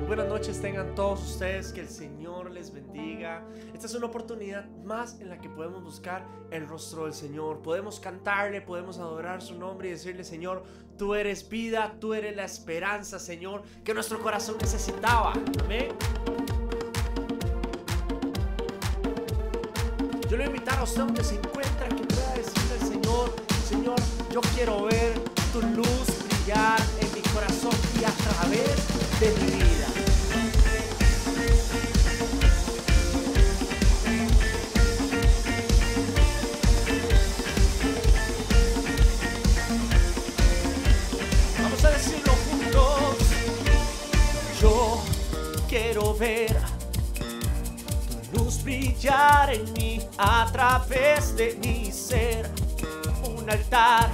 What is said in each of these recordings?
Buenas noches tengan todos ustedes, que el Señor les bendiga. Esta es una oportunidad más en la que podemos buscar el rostro del Señor. Podemos cantarle, podemos adorar su nombre y decirle: Señor, tú eres vida, tú eres la esperanza, Señor, que nuestro corazón necesitaba. Amén. Yo le voy a invitar a usted donde se encuentra, que pueda decirle al Señor: Señor, yo quiero ver tu luz brillar en mi corazón y a través de mi vida. Vamos a decirlo juntos. Yo quiero ver tu luz brillar en mí a través de mi ser. Un altar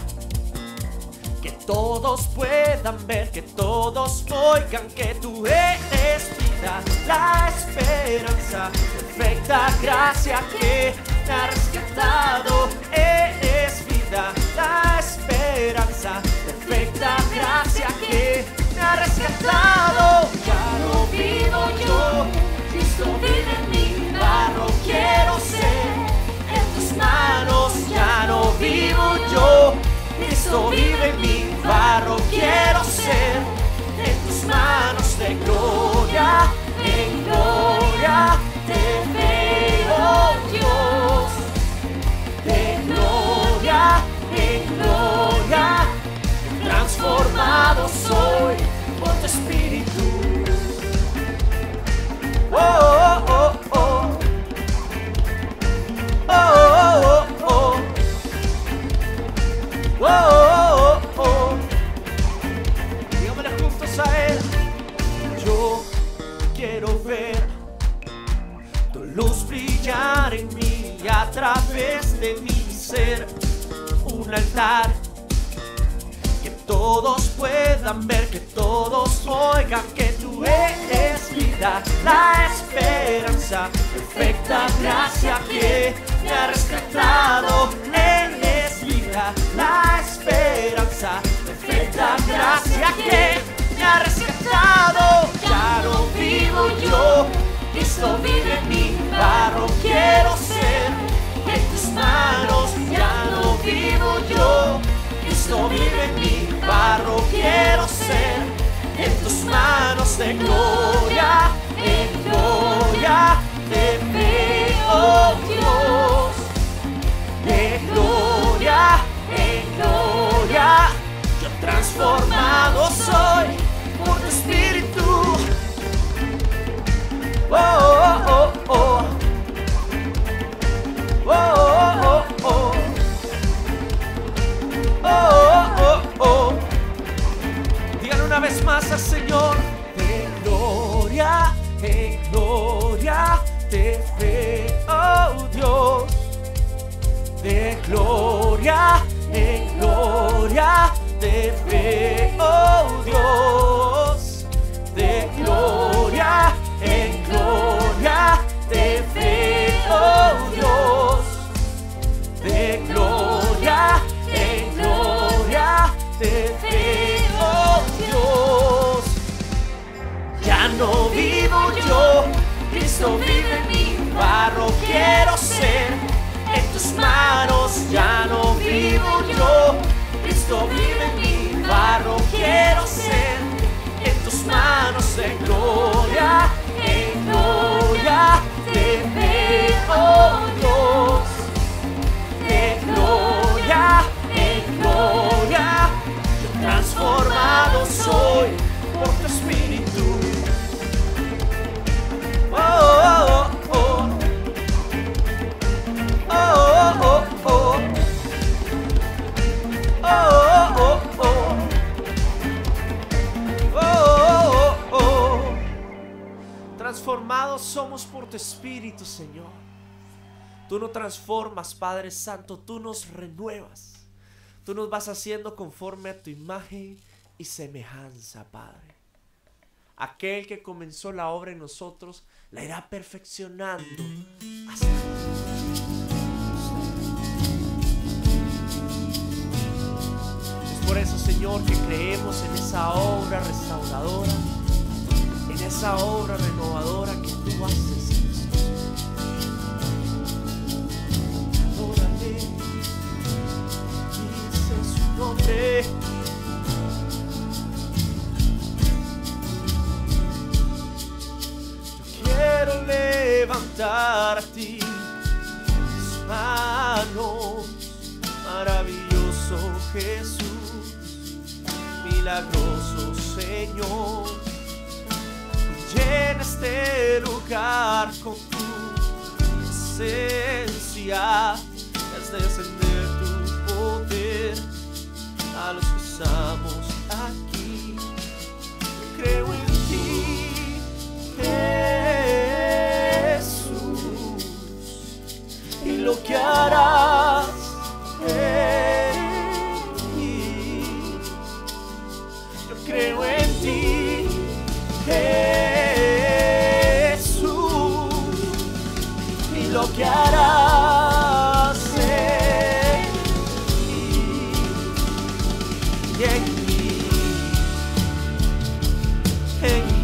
que todos puedan ver, que todos oigan que tú eres vida, la esperanza, perfecta gracia que me ha rescatado. Eres vida, la esperanza, perfecta gracia que me ha rescatado. Ya no vivo yo, Cristo vive en mí, barro quiero ser en tus manos. Ya no vivo yo, Cristo vive en mí, barro quiero ser en tus manos. De gloria en gloria te veo, Dios. De gloria en gloria transformado soy por tu Espíritu. Oh, oh, oh, oh. Oh, oh, oh, oh. Oh, oh, oh, oh. Dígamelo juntos a Él. Yo quiero ver tu luz brillar en mí y a través de mi ser. Un altar que todos puedan ver, que todos oigan que tú eres vida, la esperanza, perfecta gracia que me ha rescatado. Eres vida, la esperanza, perfecta gracia que me ha rescatado. Ya no vivo yo, Cristo vive en mí, barro quiero ser en tus manos. Ya no vivo yo, Cristo vive en mí, barro quiero ser en tus manos. De gloria en gloria te veo, Dios. De gloria en gloria yo transformado soy por tu Espíritu. Oh, oh, oh, oh. Oh, oh, oh, oh. Oh, oh, oh. Díganle una vez más al Señor: de gloria en gloria te veo, Dios. De gloria en gloria te veo, Dios. De gloria en gloria te veo, Dios. De gloria en gloria te veo, Dios. Ya no vivo yo, Cristo vive en mí, barro quiero ser en tus manos. Ya no vivo yo, Cristo vive en mí, barro quiero ser en tus manos. De gloria en gloria te veo, Dios. De gloria en gloria yo transformado soy por tu Espíritu. Oh, oh, oh, oh. Oh, oh, oh. Oh, oh, oh. Oh, oh, oh. Transformados somos por tu Espíritu, Señor. Tú nos transformas, Padre Santo, tú nos renuevas. Tú nos vas haciendo conforme a tu imagen y semejanza, Padre. Aquel que comenzó la obra en nosotros la irá perfeccionando hasta es por eso, Señor, que creemos en esa obra restauradora, en en esa obra renovadora que tú haces. Adórale, dice su nombre. Yo quiero levantar a ti mis manos, maravilloso Jesús, milagroso Señor. Llena este lugar con tu presencia, haz descender tu poder a los que estamos aquí. Yo creo en ti, Jesús, y lo que harás en mí. Yo creo en ti, Jesús, y lo que harás en mí y en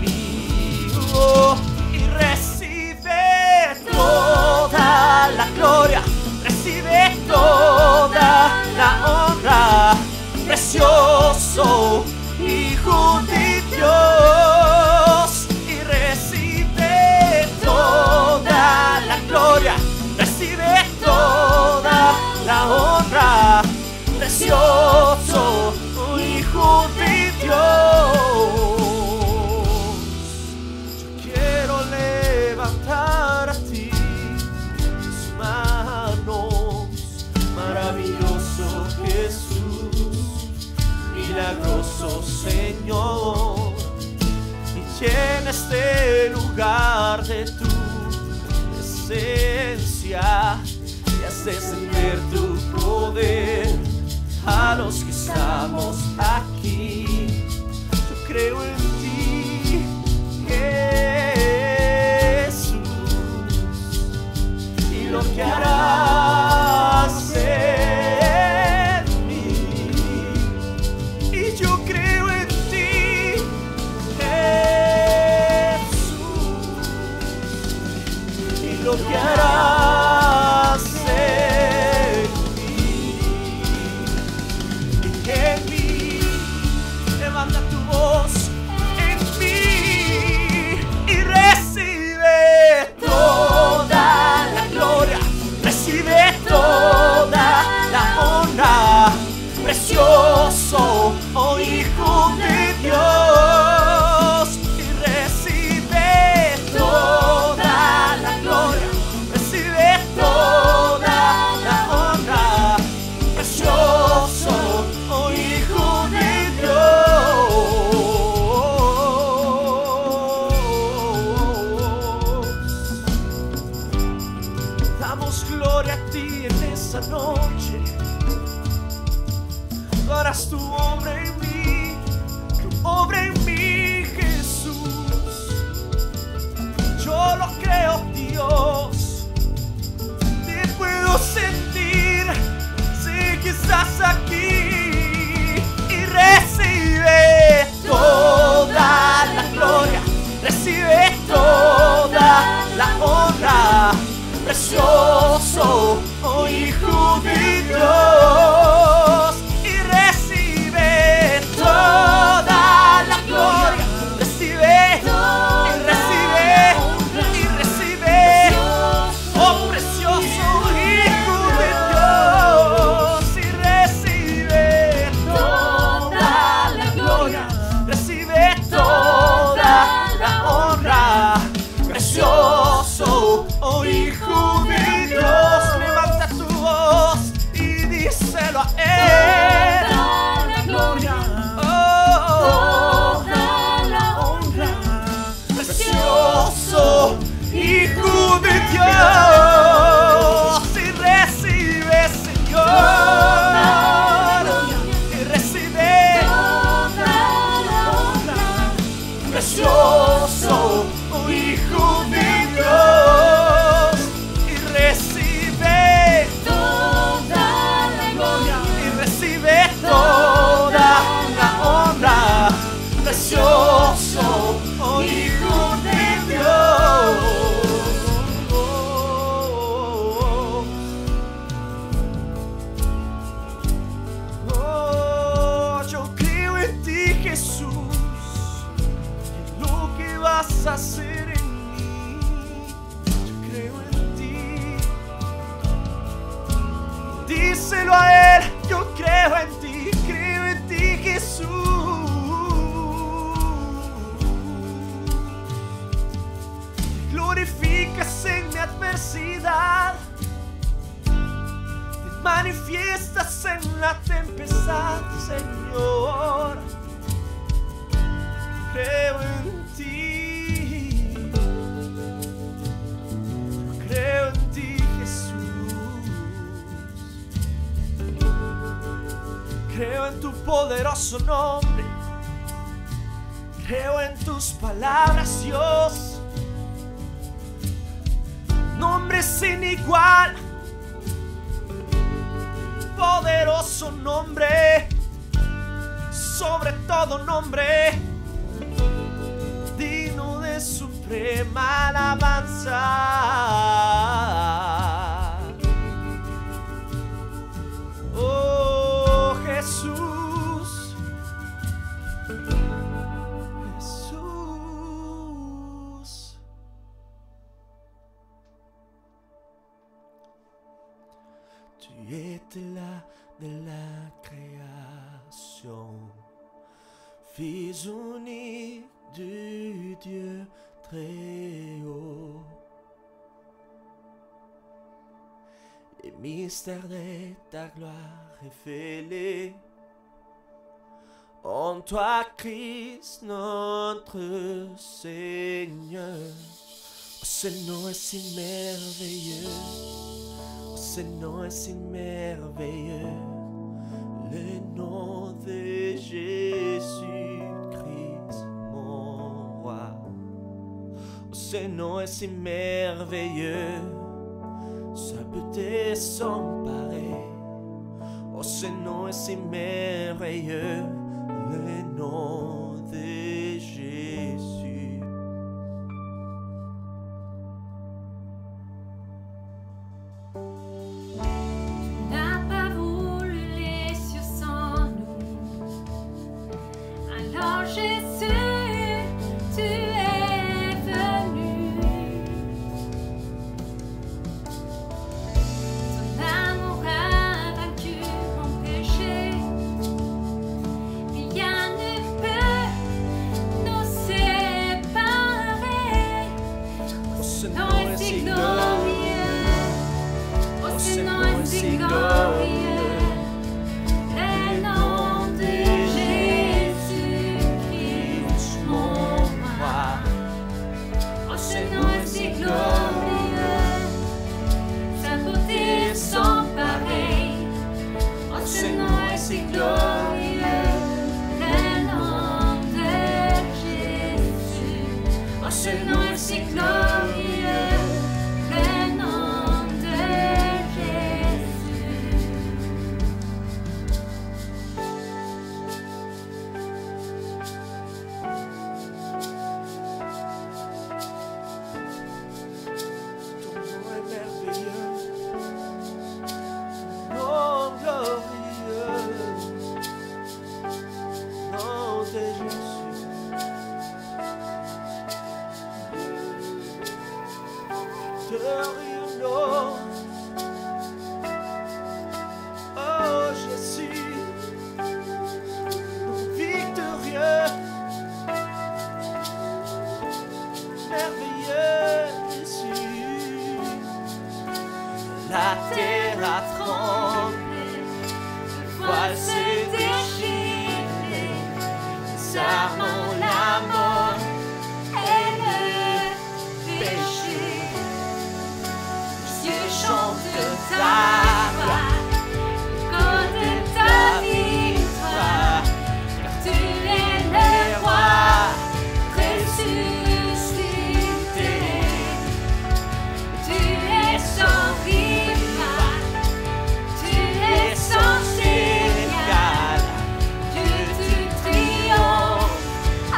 mí, oh, y recibe toda la gloria, recibe toda la honra, precioso Hijo de Dios, y recibe toda la gloria, recibe toda la honra, precioso Hijo de Dios. Yo quiero levantar a ti mis manos, maravilloso Jesús, milagroso Señor, y llena este lugar de tu presencia y haz descender tu poder a los que estamos aquí. Yo creo en ti, Jesús, y lo que harás en mí. Y yo creo en ti, Jesús, y lo que harás en mí. Y en mí, levanta tu voz en mí y recibe toda la gloria, recibe toda la honra, precioso, oh Hijo de Dios, y recibe toda la gloria, recibe toda la honra, precioso, oh Hijo de Dios. Damos gloria a ti en esta noche. Tú harás tu obra en mí, tu obra en mí, Jesús. Yo lo creo, Dios. Te puedo sentir, sé que estás aquí. Y recibe toda la gloria, recibe toda la honra, precioso, oh Hijo de Dios, y recibe toda la gloria, recibe, y recibe, y recibe, oh precioso Hijo de Dios, y recibe toda la gloria, recibe toda la honra, precioso, oh Hijo de Dios. Levanta tu voz y díselo a Él. Toda la gloria, toda la honra, precioso Hijo de Dios. Y recibe, Señor, y recibe toda la honra, precioso Hijo de Dios, y recibe toda la gloria, y recibe toda la honra, precioso Hijo creo en ti, Jesús. Glorificas en mi adversidad, te manifiestas en la tempestad, Señor. Creo en ti, creo en ti, Jesús. Creo en tu poderoso nombre, creo en tus palabras, Dios. Nombre sin igual, poderoso nombre, sobre todo nombre, digno de suprema alabanza. Oh Jesús, Jesús. Tu étais là de la création, Fils unique du Dieu très haut. Les mystères de ta gloire révélés en toi, Christ, notre Seigneur. Oh, ce nom est si merveilleux. Ce nom est si merveilleux, le nom de Jésus-Christ, mon roi. Oh, ce nom est si merveilleux, sa beauté sans pareil. Oh, ce nom est si merveilleux, le nom de Jésus. Oh Jésus, victorieux, merveilleux Jésus. La terre a tremblé, le voile s'est déchiré, sarment la mort et le péché. Dieu chante ta gloire, côté ta victoire, car tu es le roi ressuscité. Tu es sans rival, tu es sans égal, Dieu tu triomphes à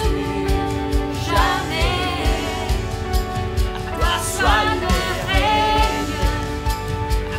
tout jamais. À toi soit le règne, à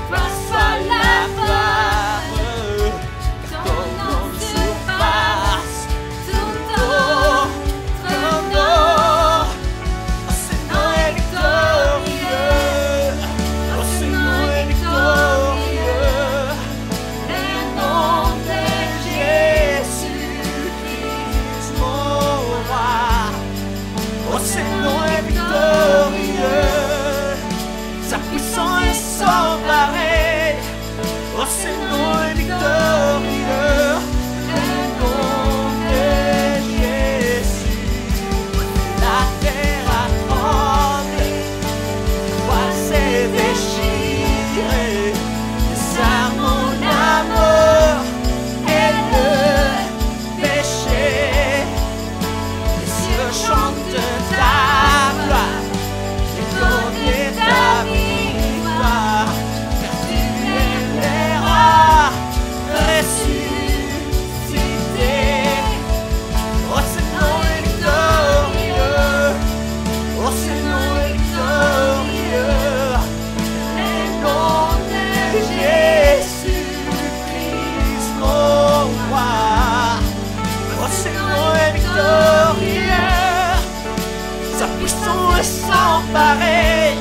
est sans pareil.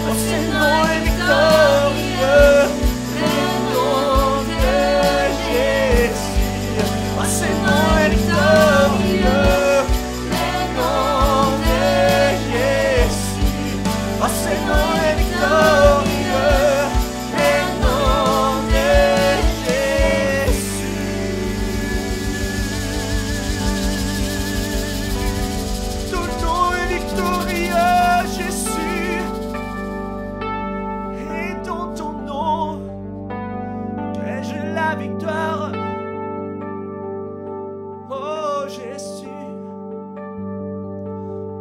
Oh, ce nom est victorieux, le nom de Jésus. Oh, ce nom est victorieux, le nom de Jésus. Oh, ce nom est victorieux, le nom de Jésus. Ton nom est victorieux, Jésus. Et dans ton nom, que j'ai la victoire. Oh Jésus,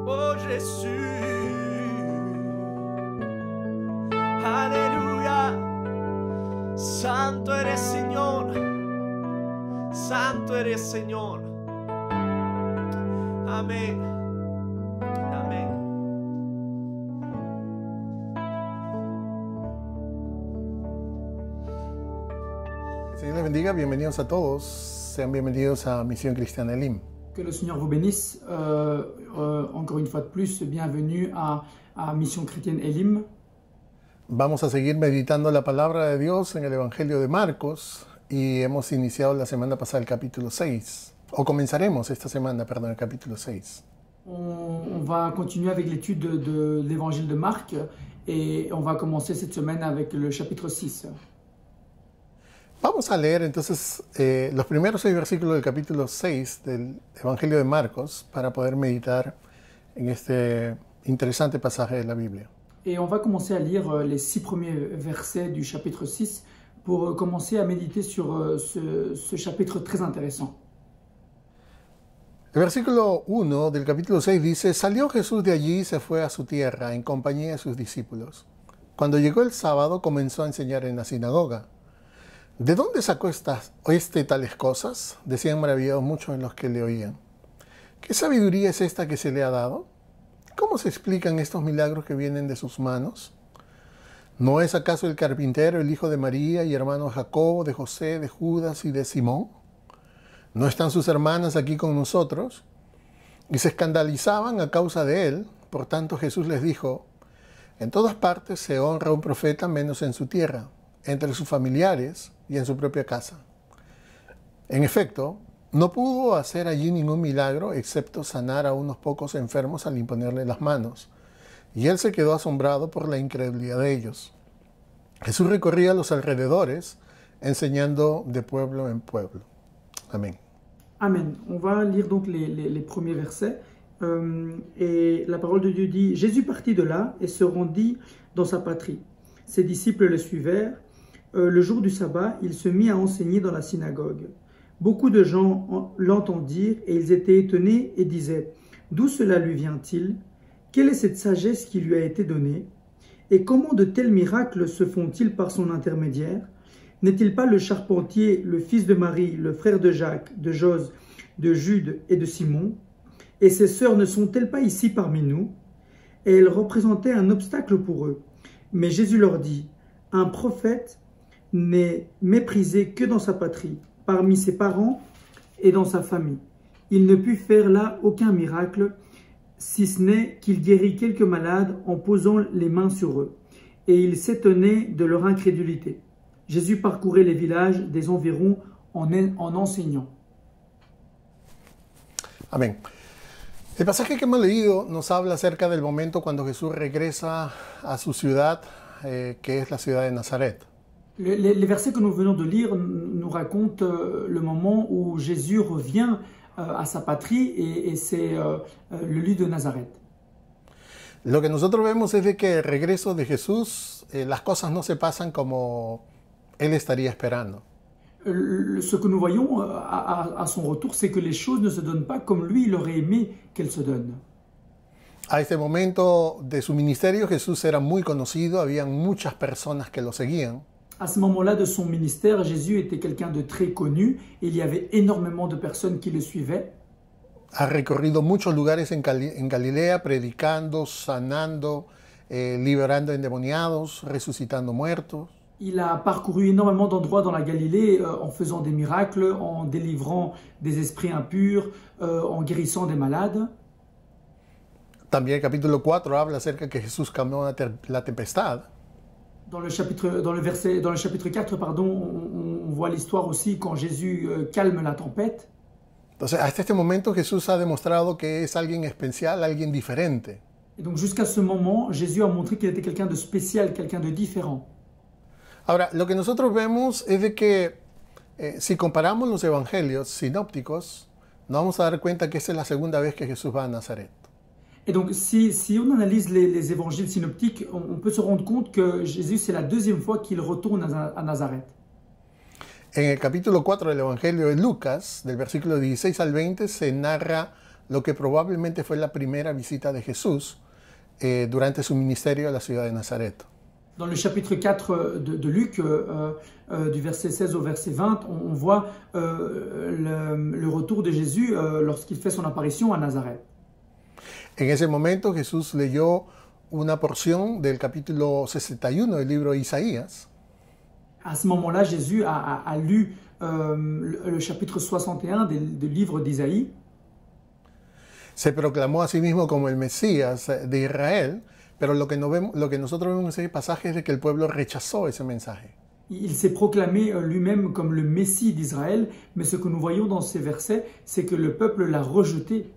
oh Jésus. Aleluya. Santo eres Señor, santo eres Señor. Amén. Amén. Señor les bendiga, bienvenidos a todos, sean bienvenidos a Misión Cristiana Elim. Que le Seigneur vous bénisse. Encore une fois de plus, bienvenue à Mission Chrétienne Elim. Vamos a seguir meditando la palabra de Dios en el Evangelio de Marcos y hemos iniciado la semana pasada el capítulo 6, o comenzaremos esta semana, perdón, el capítulo 6. On va continuer avec l'étude de l'évangile de Marc et on va commencer cette semaine avec le chapitre 6. Vamos a leer entonces los primeros 6 versículos del capítulo 6 del Evangelio de Marcos para poder meditar en este interesante pasaje de la Biblia. Et on va commencer à lire les 6 premiers versets du chapitre 6 pour commencer à méditer sur ce chapitre très intéressant. El versículo 1 del capítulo 6 dice: Salió Jesús de allí y se fue a su tierra en compañía de sus discípulos. Cuando llegó el sábado comenzó a enseñar en la sinagoga. ¿De dónde sacó tales cosas?, decían maravillados muchos de los que le oían. ¿Qué sabiduría es esta que se le ha dado? ¿Cómo se explican estos milagros que vienen de sus manos? ¿No es acaso el carpintero, el hijo de María y hermano de Jacobo, de José, de Judas y de Simón? ¿No están sus hermanas aquí con nosotros? Y se escandalizaban a causa de él. Por tanto Jesús les dijo: en todas partes se honra a un profeta menos en su tierra, entre sus familiares y en su propia casa. En efecto, no pudo hacer allí ningún milagro excepto sanar a unos pocos enfermos al imponerle las manos, y él se quedó asombrado por la incredulidad de ellos. Jesús recorría los alrededores, enseñando de pueblo en pueblo. Amén. Amen. On va lire donc les premiers versets. Et la parole de Dieu dit: Jésus partit de là et se rendit dans sa patrie. Ses disciples le suivèrent. Le jour du sabbat, il se mit à enseigner dans la synagogue. Beaucoup de gens l'entendirent et ils étaient étonnés et disaient: d'où cela lui vient-il? Quelle est cette sagesse qui lui a été donnée? Et comment de tels miracles se font-ils par son intermédiaire? N'est-il pas le charpentier, le fils de Marie, le frère de Jacques, de Jose, de Jude et de Simon? Et ses sœurs ne sont-elles pas ici parmi nous? Et elles représentaient un obstacle pour eux. Mais Jésus leur dit: un prophète n'est méprisé que dans sa patrie, parmi ses parents et dans sa famille. Il ne put faire là aucun miracle, si ce n'est qu'il guérit quelques malades en posant les mains sur eux. Et il s'étonnait de leur incrédulité. Jésus parcourait les villages des environs en enseignant. Amén. El pasaje que hemos leído nos habla acerca del momento cuando Jesús regresa a su ciudad, que es la ciudad de Nazaret. Les versets que nous venons de lire nous racontent le moment où Jésus revient à sa patrie et c'est le lieu de Nazareth. Lo que nosotros vemos es de que el regreso de Jesús, las cosas no se pasan como Él estaría esperando. Ce que nous voyons à son retour, c'est que les choses ne se donnent pas comme lui, il aurait aimé qu'elles se donnent. A este momento de su ministerio, Jesús era muy conocido, habían muchas personas que lo seguían. À ce moment-là de son ministère, Jésus était quelqu'un de très connu et il y avait énormément de personnes qui le suivaient. Ha recorrido muchos lugares en Galilea, predicando, sanando, liberando endemoniados, resucitando muertos. Il a parcouru énormément d'endroits dans la Galilée en faisant des miracles, en délivrant des esprits impurs, en guérissant des malades. También el capítulo 4 habla acerca de que Jesús calmó la tempestad. Dans le chapitre 4, pardon, on voit l'histoire aussi quand Jésus calme la tempête. Entonces, hasta este momento Jesús ha demostrado que es alguien especial, alguien diferente. Et donc jusqu'à ce moment, Jésus a montré qu'il était quelqu'un de spécial, quelqu'un de différent. Ahora, lo que nosotros vemos es de que si comparamos los evangelios sinópticos, nos vamos a dar cuenta que esta es la segunda vez que Jesús va a Nazaret. Et donc si on analyse les évangiles synoptiques, on peut se rendre compte que Jésus, c'est la deuxième fois qu'il retourne à Nazareth. En el capítulo 4 del Evangelio de Lucas, del versículo 16 al 20, se narra lo que probablemente fue la primera visita de Jesús durante su ministerio a la ciudad de Nazaret. Dans le chapitre 4 de Luc, du verset 16 au verset 20, on voit le retour de Jésus lorsqu'il fait son apparition à Nazareth. En ese momento Jesús leyó una porción del capítulo 61 del libro de Isaías. À ce moment-là, Jésus a lu le chapitre 61 du livre d'Isaïe. Se proclamó a sí mismo como el Mesías de Israel, pero lo que nosotros vemos en ese pasaje es de que el pueblo rechazó ese mensaje. Il s'est proclamé lui-même comme le Messie d'Israël, mais ce que nous voyons dans ces versets, c'est que le peuple l'a rejeté.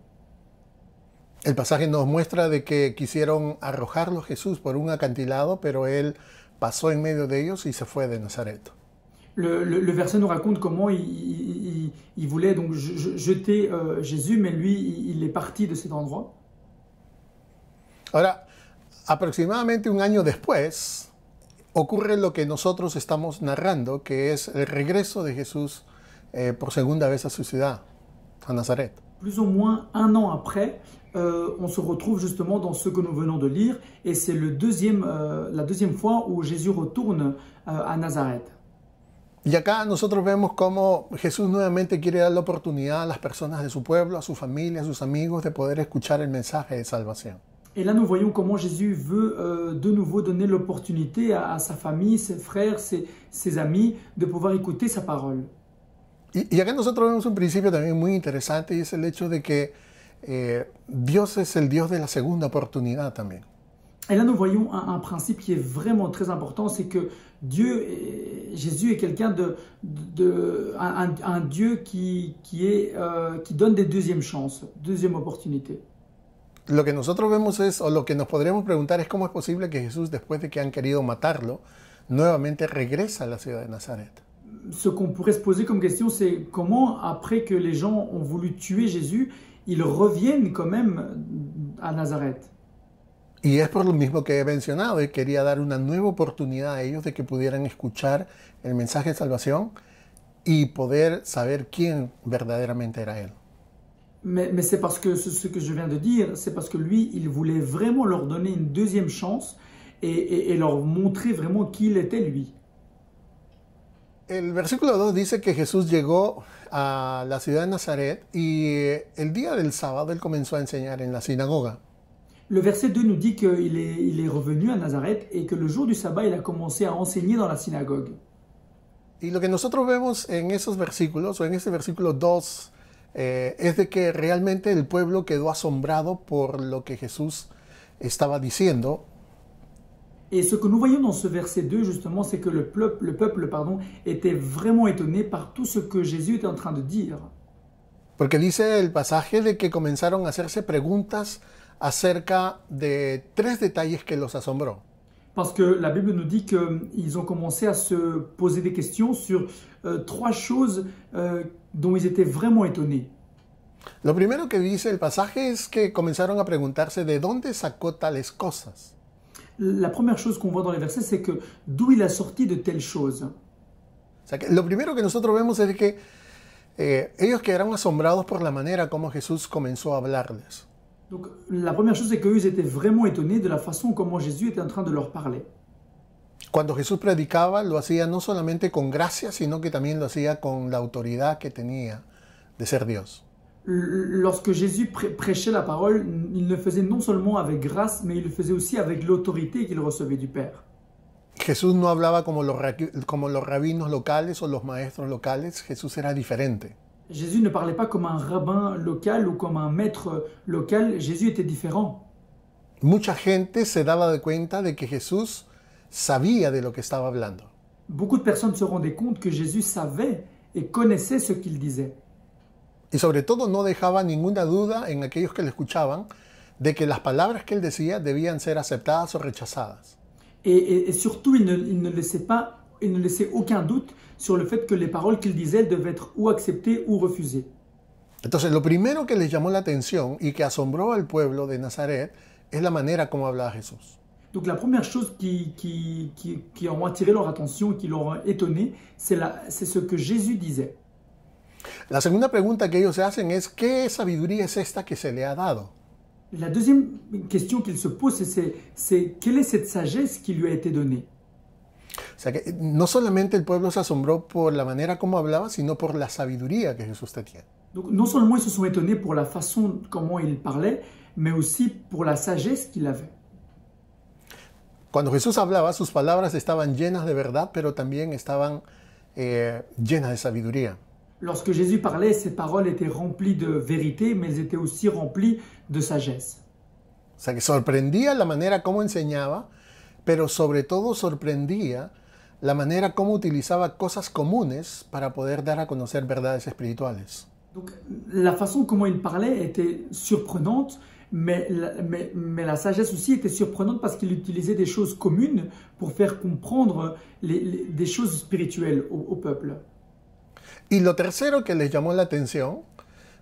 El pasaje nos muestra de que quisieron arrojarlo a Jesús por un acantilado, pero él pasó en medio de ellos y se fue de Nazaret. Le verset nous raconte comment il voulait donc jeter Jésus, mais lui, il est parti de cet endroit. Ahora, aproximadamente un año después, ocurre lo que nosotros estamos narrando, que es el regreso de Jesús por segunda vez a su ciudad, a Nazaret. Plus ou moins un an après, on se retrouve justement dans ce que nous venons de lire, et c'est la deuxième fois où Jésus retourne à Nazareth. Y acá nosotros vemos cómo Jesús nuevamente quiere dar la oportunidad a las personas de su pueblo, a su familia, a sus amigos, de poder escuchar el mensaje de salvación. Et là, nous voyons comment Jésus veut de nouveau donner l'opportunité à sa famille, ses frères, ses amis, de pouvoir écouter sa parole. Y acá nosotros vemos un principio también muy interesante, y es el hecho de que Dios es el Dios de la segunda oportunidad también. Et là, nous voyons un principe qui est vraiment très important, c'est que Jésus est quelqu'un un Dieu qui donne des deuxièmes chances, deuxième opportunité. Lo que nosotros vemos es, o lo que nos podríamos preguntar es cómo es posible que Jesús, después de que han querido matarlo, nuevamente regresa a la ciudad de Nazaret. Ce qu'on pourrait se poser comme question, c'est comment, après que les gens ont voulu tuer Jésus, ils reviennent quand même à Nazareth. Y es por lo mismo que he mencionado, y quería dar una nueva oportunidad a ellos de que pudieran escuchar el mensaje de salvación y poder saber quién verdaderamente era Él. Mais c'est parce que ce que je viens de dire, c'est parce que lui, il voulait vraiment leur donner une deuxième chance et leur montrer vraiment qui il était lui. El versículo 2 dice que Jesús llegó a la ciudad de Nazaret y el día del sábado Él comenzó a enseñar en la sinagoga. Le verset 2 nous dit qu'il est revenu à Nazareth et que le jour du sabbat, il a commencé à enseigner dans la synagogue. Y lo que nosotros vemos en esos versículos, o en este versículo 2, es de que realmente el pueblo quedó asombrado por lo que Jesús estaba diciendo. Et ce que nous voyons dans ce verset 2, justement, c'est que le peuple était vraiment étonné par tout ce que Jésus était en train de dire. Porque dice el pasaje de que comenzaron a hacerse preguntas acerca de 3 detalles que los asombró. Parce que la Bible nous dit qu'ils ont commencé à se poser des questions sur 3 choses dont ils étaient vraiment étonnés. Lo primero que dice el pasaje es que comenzaron a preguntarse de dónde sacó tales cosas. La première chose qu'on voit dans les versets, c'est que d'où il a sorti de telles choses. O sea, que lo primero que nosotros vemos es que ellos quedaron asombrados por la manera como Jesús comenzó a hablarles. Donc, la première chose, c'est qu'eux étaient vraiment étonnés de la façon comment Jésus était en train de leur parler. Cuando Jesús predicaba, lo hacía no solamente con gracia, sino que también lo hacía con la autoridad que tenía de ser Dios. Lorsque Jésus prêchait la parole, il le faisait non seulement avec grâce, mais il le faisait aussi avec l'autorité qu'il recevait du Père. Jesús no hablaba como los rabinos locales o los maestros locales. Jesús era diferente. Jésus ne parlait pas comme un rabbin local ou comme un maître local. Jésus était différent. mucha gente se daba de cuenta de que Jesús sabía de lo que estaba hablando. Beaucoup de personnes se rendaient compte que Jésus savait et connaissait ce qu'il disait. Y sobre todo no dejaba ninguna duda en aquellos que le escuchaban de que las palabras que él decía debían ser aceptadas o rechazadas. Et surtout, il ne laissait aucun doute sur le fait que les paroles qu'il disait devaient être ou acceptées ou refusées. Entonces, lo primero que les llamó la atención y que asombró al pueblo de Nazaret es la manera como hablaba Jesús. Donc la première chose qui ont attiré leur attention et qui leur a étonné, c'est ce que Jésus disait. La segunda pregunta que ellos se hacen es, ¿qué sabiduría es esta que se le ha dado? La deuxième question qu'ils se posent, c'est quelle est cette sagesse qui lui a été donnée? O sea que no solamente el pueblo se asombró por la manera como hablaba, sino por la sabiduría que Jesús tenía. Donc non seulement ils se sont étonnés pour la façon comment il parlait, mais aussi pour la sagesse qu'il avait. Cuando Jesús hablaba, sus palabras estaban llenas de verdad, pero también estaban llenas de sabiduría. Lorsque Jésus parlait, ses paroles étaient remplies de vérité, mais elles étaient aussi remplies de sagesse. O sea que sorprendía la manera como enseñaba, pero sobre todo sorprendía la manera como utilizaba cosas comunes para poder dar a conocer verdades espirituales. Donc la façon comment il parlait était surprenante, mais la sagesse aussi était surprenante parce qu'il utilisait des choses communes pour faire comprendre des choses spirituelles au peuple. Y lo tercero que les llamó la atención,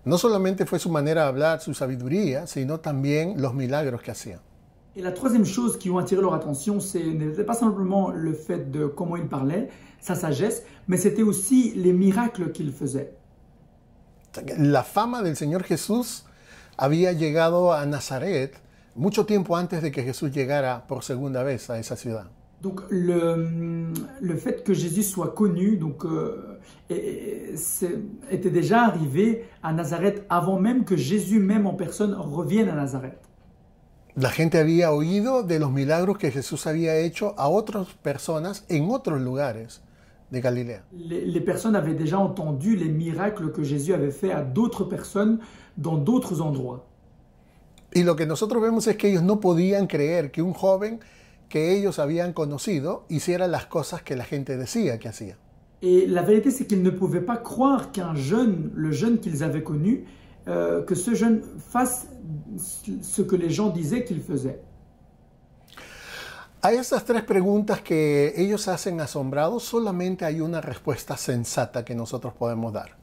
no solamente fue su manera de hablar, su sabiduría, sino también los milagros que hacía. Et la troisième chose qui ont attiré leur attention, n'était pas simplement le fait de comment il parlait, sa sagesse, mais c'était aussi les miracles qu'il faisait. La fama del Señor Jesús había llegado a Nazaret mucho tiempo antes de que Jesús llegara por segunda vez a esa ciudad. Donc le fait que Jésus soit connu était déjà arrivé à Nazareth avant même que Jésus même en personne revienne à Nazareth. La gente había oído de los milagros que Jesús había hecho a otras personas en otros lugares de Galilea. Les personnes avaient déjà entendu les miracles que Jésus avait fait à d'autres personnes dans d'autres endroits. Y lo que nosotros vemos es que ellos no podían creer que un joven que ellos habían conocido hiciera las cosas que la gente decía que hacía. Et la vérité, c'est qu'ils ne pouvaient pas croire qu'un jeune, le jeune qu'ils avaient connu, que ce jeune fasse ce que les gens disaient qu'il faisait. A esas tres preguntas que ellos hacen asombrados, solamente hay una respuesta sensata que nosotros podemos dar.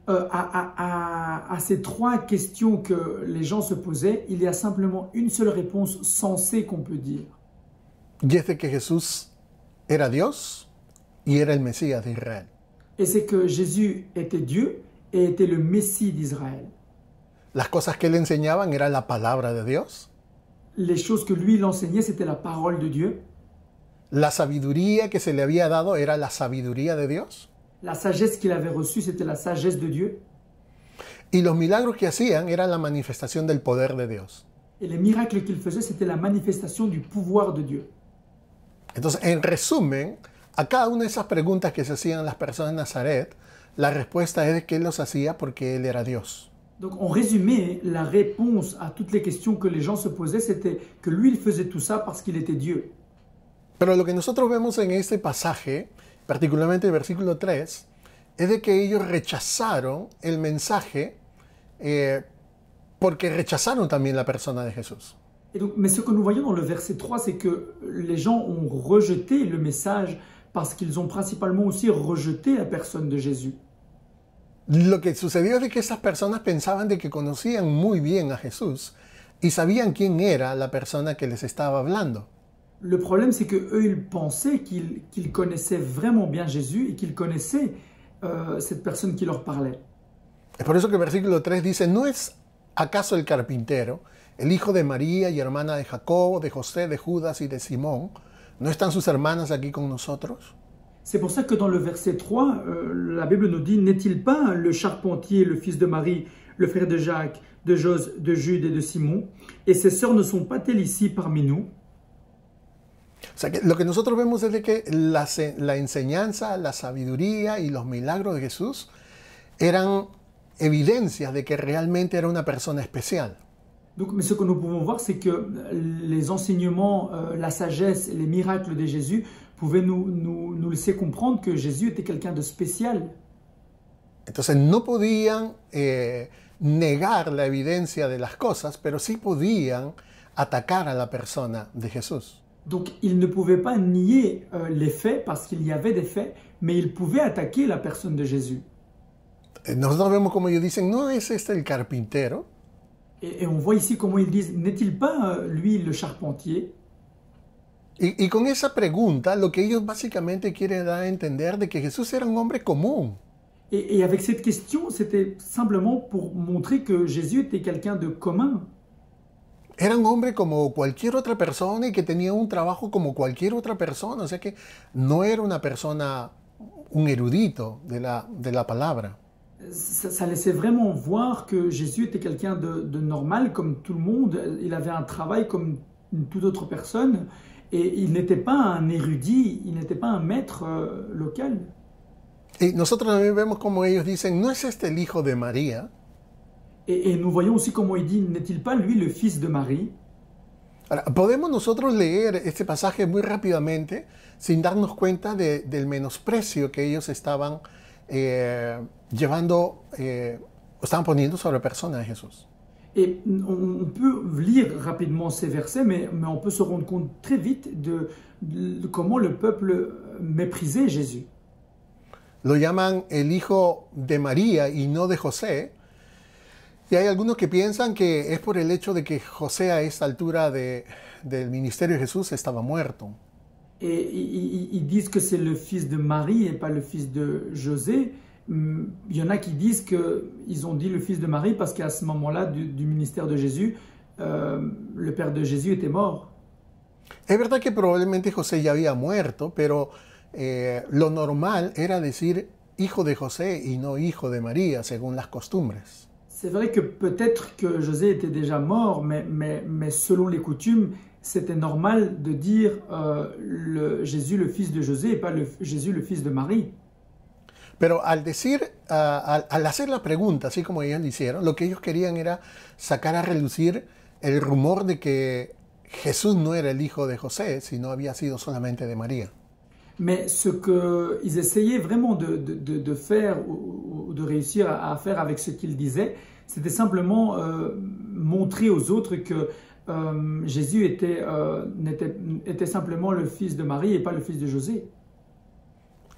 À ces trois questions que les gens se posaient, il y a simplement une seule réponse sensée qu'on peut dire. Y es de que Jesús era Dios y era el Mesías de Israel. Et c'est que Jésus était Dieu et était le Messie d'Israël. Las cosas que él enseñaba eran la palabra de Dios. Les choses que lui, il enseignait, c'était la parole de Dieu. La sabiduría que se le había dado era la sabiduría de Dios. La sagesse qu'il avait reçue, c'était la sagesse de Dieu. Y los milagros que hacían eran la manifestación del poder de Dios. Et les miracles qu'il faisait, c'était la manifestation du pouvoir de Dieu. Entonces, en resumen, a cada una de esas preguntas que se hacían las personas de Nazaret, la respuesta es que él los hacía porque él era Dios. Donc, en résumé, la réponse à toutes les questions que les gens se posaient, c'était que lui, il faisait tout ça parce qu'il était Dieu. Pero lo que nosotros vemos en este pasaje, particularmente el versículo 3, es de que ellos rechazaron el mensaje porque rechazaron también la persona de Jesús. Et donc, mais ce que nous voyons dans le verset 3, c'est que les gens ont rejeté le message parce qu'ils ont principalement aussi rejeté la personne de Jésus. Lo que sucedió es de que esas personas pensaban de que conocían muy bien a Jesús y sabían quién era la persona que les estaba hablando. Le problème, c'est qu'eux, ils pensaient qu'ils connaissaient vraiment bien Jésus et qu'ils connaissaient cette personne qui leur parlait. Es por eso que el versículo 3 dice, ¿no es acaso el carpintero, el hijo de María y hermana de Jacobo, de José, de Judas y de Simón? ¿No están sus hermanas aquí con nosotros? C'est pour ça que dans le verset 3, la Bible nous dit, n'est-il pas le charpentier, le fils de Marie, le frère de Jacques, de Jose, de Jude et de Simon, et ses sœurs ne sont pas-elles ici parmi nous? O sea, que lo que nosotros vemos es de que la enseñanza, la sabiduría y los milagros de Jesús eran evidencias de que realmente era una persona especial. Donc, mais ce que nous pouvons voir, c'est que les enseignements, la sagesse, les miracles de Jésus pouvaient nous laisser comprendre que Jésus était quelqu'un de spécial. Entonces no podían negar la evidencia de las cosas, pero sí podían atacar a la persona de Jesús. Donc, ils ne pouvaient pas nier les faits parce qu'il y avait des faits, mais ils pouvaient attaquer la personne de Jésus. Nosotros vemos como ellos dicen, ¿no es este el carpintero? Et on voit ici comment ils disent, n'est-il pas lui le charpentier? Y con esa pregunta, lo que ellos básicamente quieren dar a entender de que Jesús era un hombre común. Et avec cette question, c'était simplement pour montrer que Jésus était quelqu'un de commun. Era un hombre como cualquier otra persona y que tenía un trabajo como cualquier otra persona. O sea que no era una persona, un erudito de la palabra. Ça laissait vraiment voir que Jésus était quelqu'un de normal, comme tout le monde. Il avait un travail comme toute autre personne. Et il n'était pas un érudit, il n'était pas un maître local. Y nosotros también vemos como ellos dicen, ¿no es este el hijo de María? Et nous voyons aussi comment il dit, n'est-il pas lui le fils de Marie? Ahora, podemos nosotros leer este pasaje muy rápidamente sin darnos cuenta del menosprecio que ellos estaban estaban poniendo sobre la persona de Jesús. Et on peut lire rapidement ces versets, mais on peut se rendre compte très vite de comment le peuple méprisait Jésus. Lo llaman el hijo de María y no de José. Y hay algunos que piensan que es por el hecho de que José a esta altura del ministerio de Jesús estaba muerto. Et ils disent que c'est le fils de Marie et pas le fils de José. Il y en a qui disent qu'ils ont dit le fils de Marie parce qu'à ce moment-là du ministère de Jésus, le père de Jésus était mort. Es verdad que probablemente José ya había muerto, pero lo normal era decir hijo de José y no hijo de María, según las costumbres. C'est vrai que peut-être que José était déjà mort, mais selon les coutumes, c'était normal de dire Jésus le fils de José et pas Jésus le fils de Marie. Pero al decir, al hacer la pregunta, así como ellos lo hicieron, lo que ellos querían era sacar a relucir el rumor de que Jesús no era el hijo de José, sino había sido solamente de María. Mais ce qu'ils essayaient vraiment de faire ou de réussir à faire avec ce qu'ils disaient, c'était simplement montrer aux autres que Jésus était simplement le fils de Marie et pas le fils de José.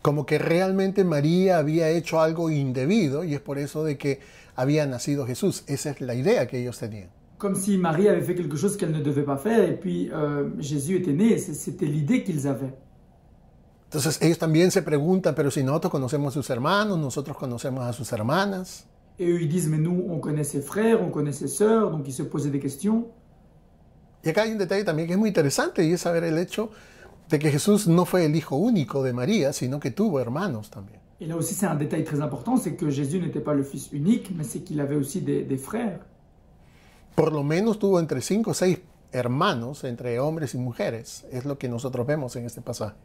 Como que realmente María había hecho algo indebido y es por eso de que había nacido Jesús. Esa es la idea que ellos tenían. Comme si Marie avait fait quelque chose qu'elle ne devait pas faire et puis Jésus était né. C'était l'idée qu'ils avaient. Entonces ellos también se preguntan, pero si nosotros conocemos a sus hermanos, nosotros conocemos a sus hermanas. Et eux, ils disent, mais nous, on connaît ses frères, on connaît ses sœurs, donc ils se posaient des questions. Y acá hay un detalle también que es muy interesante y es saber el hecho de que Jesús no fue el hijo único de María, sino que tuvo hermanos también. Et là aussi, c'est un détail très important, c'est que Jésus n'était pas le fils unique, mais c'est qu'il avait aussi des frères. Por lo menos tuvo entre 5 o 6 hermanos, entre hombres y mujeres. Es lo que nosotros vemos en este pasaje.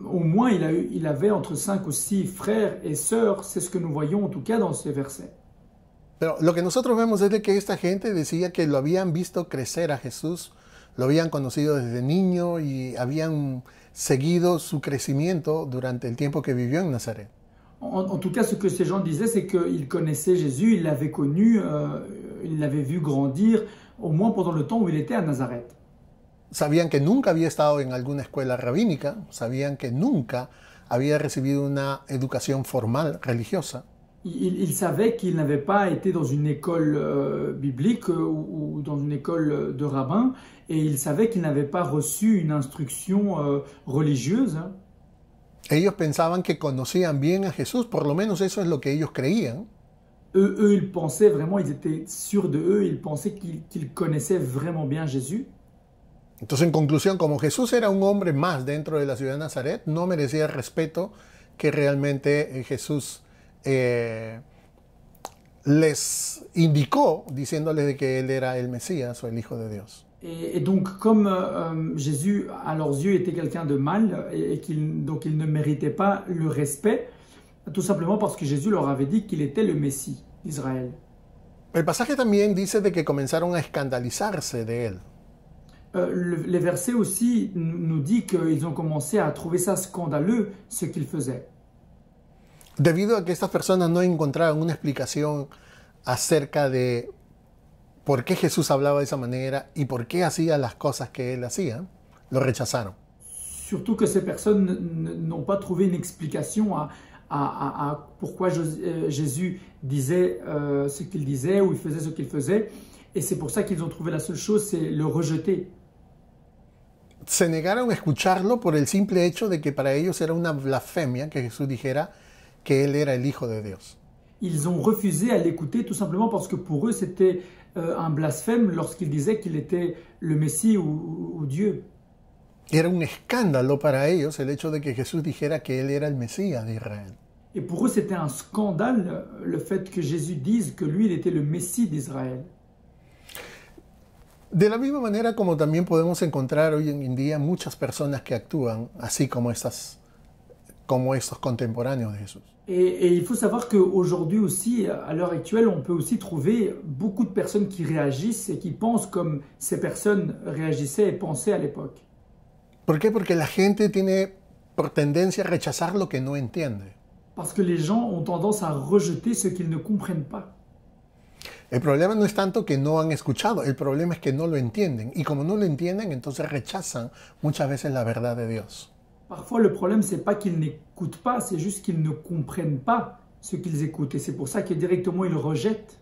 Au moins, il avait entre 5 ou 6 frères et sœurs, c'est ce que nous voyons en tout cas dans ces versets. Pero lo que nosotros vemos es de que esta gente decía que lo habían visto crecer a Jesús, lo habían conocido desde niño y habían seguido su crecimiento durante el tiempo que vivió en Nazaret. En tout cas, ce que ces gens disaient, c'est qu'ils connaissaient Jésus, ils l'avaient connu, ils l'avaient vu grandir, au moins pendant le temps où il était à Nazareth. Sabían que nunca había estado en alguna escuela rabínica, sabían que nunca había recibido una educación formal religiosa. Ils savaient qu'il n'avait pas été dans une école biblique ou dans une école de rabbin, et ils savaient qu'il n'avait pas reçu une instruction religieuse. Ellos pensaban que conocían bien a Jesús, por lo menos eso es lo que ellos creían. Eux, ils pensaient vraiment, ils étaient sûrs de eux, ils pensaient qu'ils connaissaient vraiment bien Jésus. Entonces, en conclusión, como Jesús era un hombre más dentro de la ciudad de Nazaret, no merecía el respeto que realmente Jesús les indicó, diciéndoles de que él era el Mesías o el Hijo de Dios. Et donc, comme Jésus, à leurs yeux, était quelqu'un de mal, et donc il ne méritait pas le respect, tout simplement parce que Jésus leur avait dit qu'il était le Messie d'Israël. El pasaje también dice de que comenzaron a escandalizarse de él. Les versets aussi nous dit qu'ils ont commencé à trouver ça scandaleux, ce qu'il faisait. Debido a que estas personas no encontraron una explicación acerca de por qué Jesús hablaba de esa manera y por qué hacía las cosas que él hacía, lo rechazaron. Surtout que ces personnes n'ont pas trouvé une explication à pourquoi Jésus disait ce qu'il disait ou il faisait ce qu'il faisait. Et c'est pour ça qu'ils ont trouvé la seule chose, c'est le rejeter. Se negaron a escucharlo por el simple hecho de que para ellos era una blasfemia que Jesús dijera que él era el Hijo de Dios. Ils ont refusé à l'écouter tout simplement parce que pour eux c'était un blasphème lorsqu'il disait qu'il était le Messie ou Dieu. Era un escándalo para ellos el hecho de que Jesús dijera que él era el Mesías de Israel. Et pour eux c'était un scandale le fait que Jésus dise que lui il était le Messie d'Israël. De la misma manera como también podemos encontrar hoy en día muchas personas que actúan así como estos contemporáneos de Jesús. Et il faut savoir qu'aujourd'hui aussi, à l'heure actuelle, on peut aussi trouver beaucoup de personnes qui réagissent et qui pensent comme ces personnes réagissaient et pensaient à l'époque. ¿Por qué? Porque la gente tiene por tendencia a rechazar lo que no entiende. Parce que les gens ont tendance à rejeter ce qu'ils ne comprennent pas. El problema no es tanto que no han escuchado, el problema es que no lo entienden. Y como no lo entienden, entonces rechazan muchas veces la verdad de Dios. Parfois, le problème, c'est pas qu'ils n'écoutent pas, c'est juste qu'ils ne comprennent pas ce qu'ils écoutent. Et c'est pour ça que directement, ils rejettent.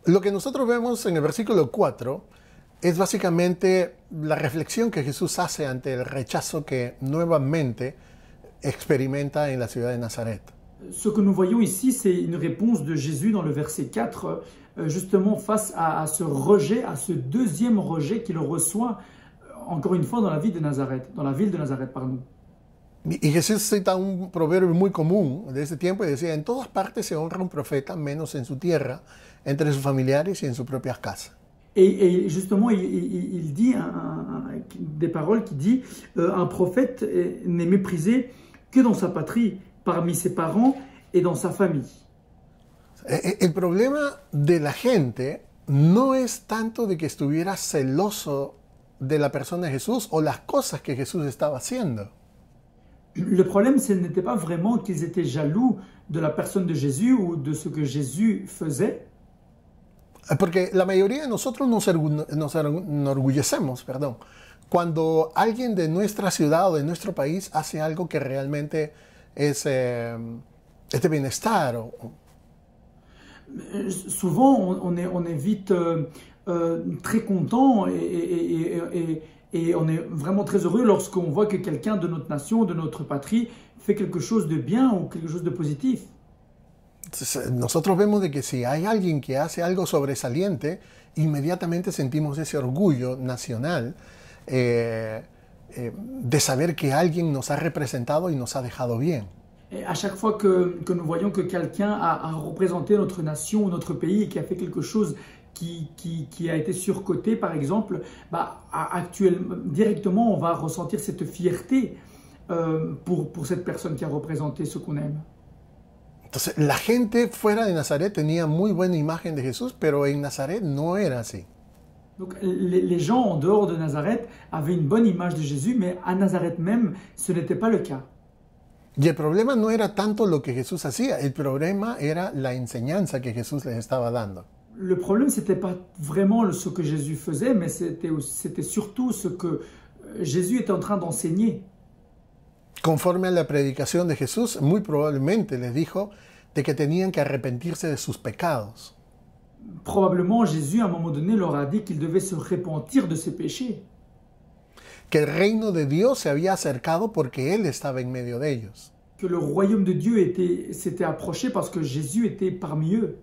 Lo que nosotros vemos en el versículo 4 es básicamente la reflexión que Jesús hace ante el rechazo que nuevamente experimenta en la ciudad de Nazaret. Ce que nous voyons ici, c'est une réponse de Jésus dans le verset 4, justement face à ce rejet, à ce deuxième rejet qu'il reçoit, encore une fois, dans la ville de Nazareth, pardon. Y Jesús cita un proverbio muy común de ese tiempo y decía, en todas partes se honra un profeta, menos en su tierra, entre sus familiares y en sus propias casas. Et justement, il dit des paroles qui dit un prophète n'est méprisé que dans sa patrie, parmi ses parents et dans sa famille. El problema de la gente no es tanto de que estuviera celoso de la persona de Jesús o las cosas que Jesús estaba haciendo. Le problème, ce n'était pas vraiment qu'ils étaient jaloux de la personne de Jésus ou de ce que Jésus faisait. Porque la mayoría de nosotros nos enorgullecemos, cuando alguien de nuestra ciudad o de nuestro país hace algo que realmente es de bienestar. Souvent, on est vite très content et on est vraiment très heureux lorsqu'on voit que quelqu'un de notre nation, de notre patrie, fait quelque chose de bien ou quelque chose de positif. Nosotros vemos de que si hay alguien que hace algo sobresaliente, inmediatamente sentimos ese orgullo nacional de saber que alguien nos ha representado y nos ha dejado bien. Et à chaque fois que nous voyons que quelqu'un a représenté notre nation ou notre pays et qui a fait quelque chose qui a été surcoté, par exemple, actuellement, directement, on va ressentir cette fierté pour cette personne qui a représenté ce qu'on aime. Entonces, la gente fuera de Nazaret tenía muy buena imagen de Jesús, pero en Nazaret no era así. Donc, les gens en dehors de Nazareth avaient une bonne image de Jésus, mais à Nazareth même, ce n'était pas le cas. Y el problema no era tanto lo que Jesús hacía, el problema era la enseñanza que Jesús les estaba dando. Le problème, ce n'était pas vraiment ce que Jésus faisait, mais c'était surtout ce que Jésus était en train d'enseigner. Conforme a la predicación de Jesús, muy probablemente les dijo de que tenían que arrepentirse de sus pecados. Probablement, Jésus, à un moment donné, leur a dit qu'ils devaient se repentir de ses péchés. Que el reino de Dios se había acercado porque Él estaba en medio de ellos. Que le royaume de Dieu s'était approché parce que Jésus était parmi eux.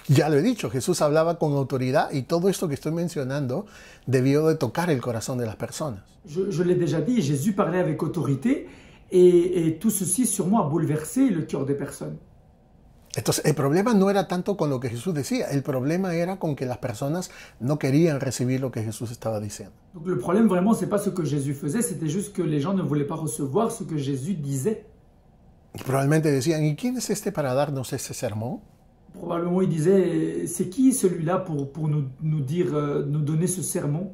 Ya lo he dicho, Jesús hablaba con autoridad y todo esto que estoy mencionando debió de tocar el corazón de las personas. Je l'ai déjà dit, Jésus parlait avec autorité et tout ceci sûrement a bouleversé le cœur des personnes. Entonces, el problema no era tanto con lo que Jesús decía, el problema era con que las personas no querían recibir lo que Jesús estaba diciendo. Donc le problème vraiment, c'est pas ce que Jésus faisait, c'était juste que les gens ne voulaient pas recevoir ce que Jésus disait. Probablemente decían, ¿y quién es este para darnos ese sermón? Probablement il disait, c'est qui celui-là pour nous dire, nous donner ce sermon?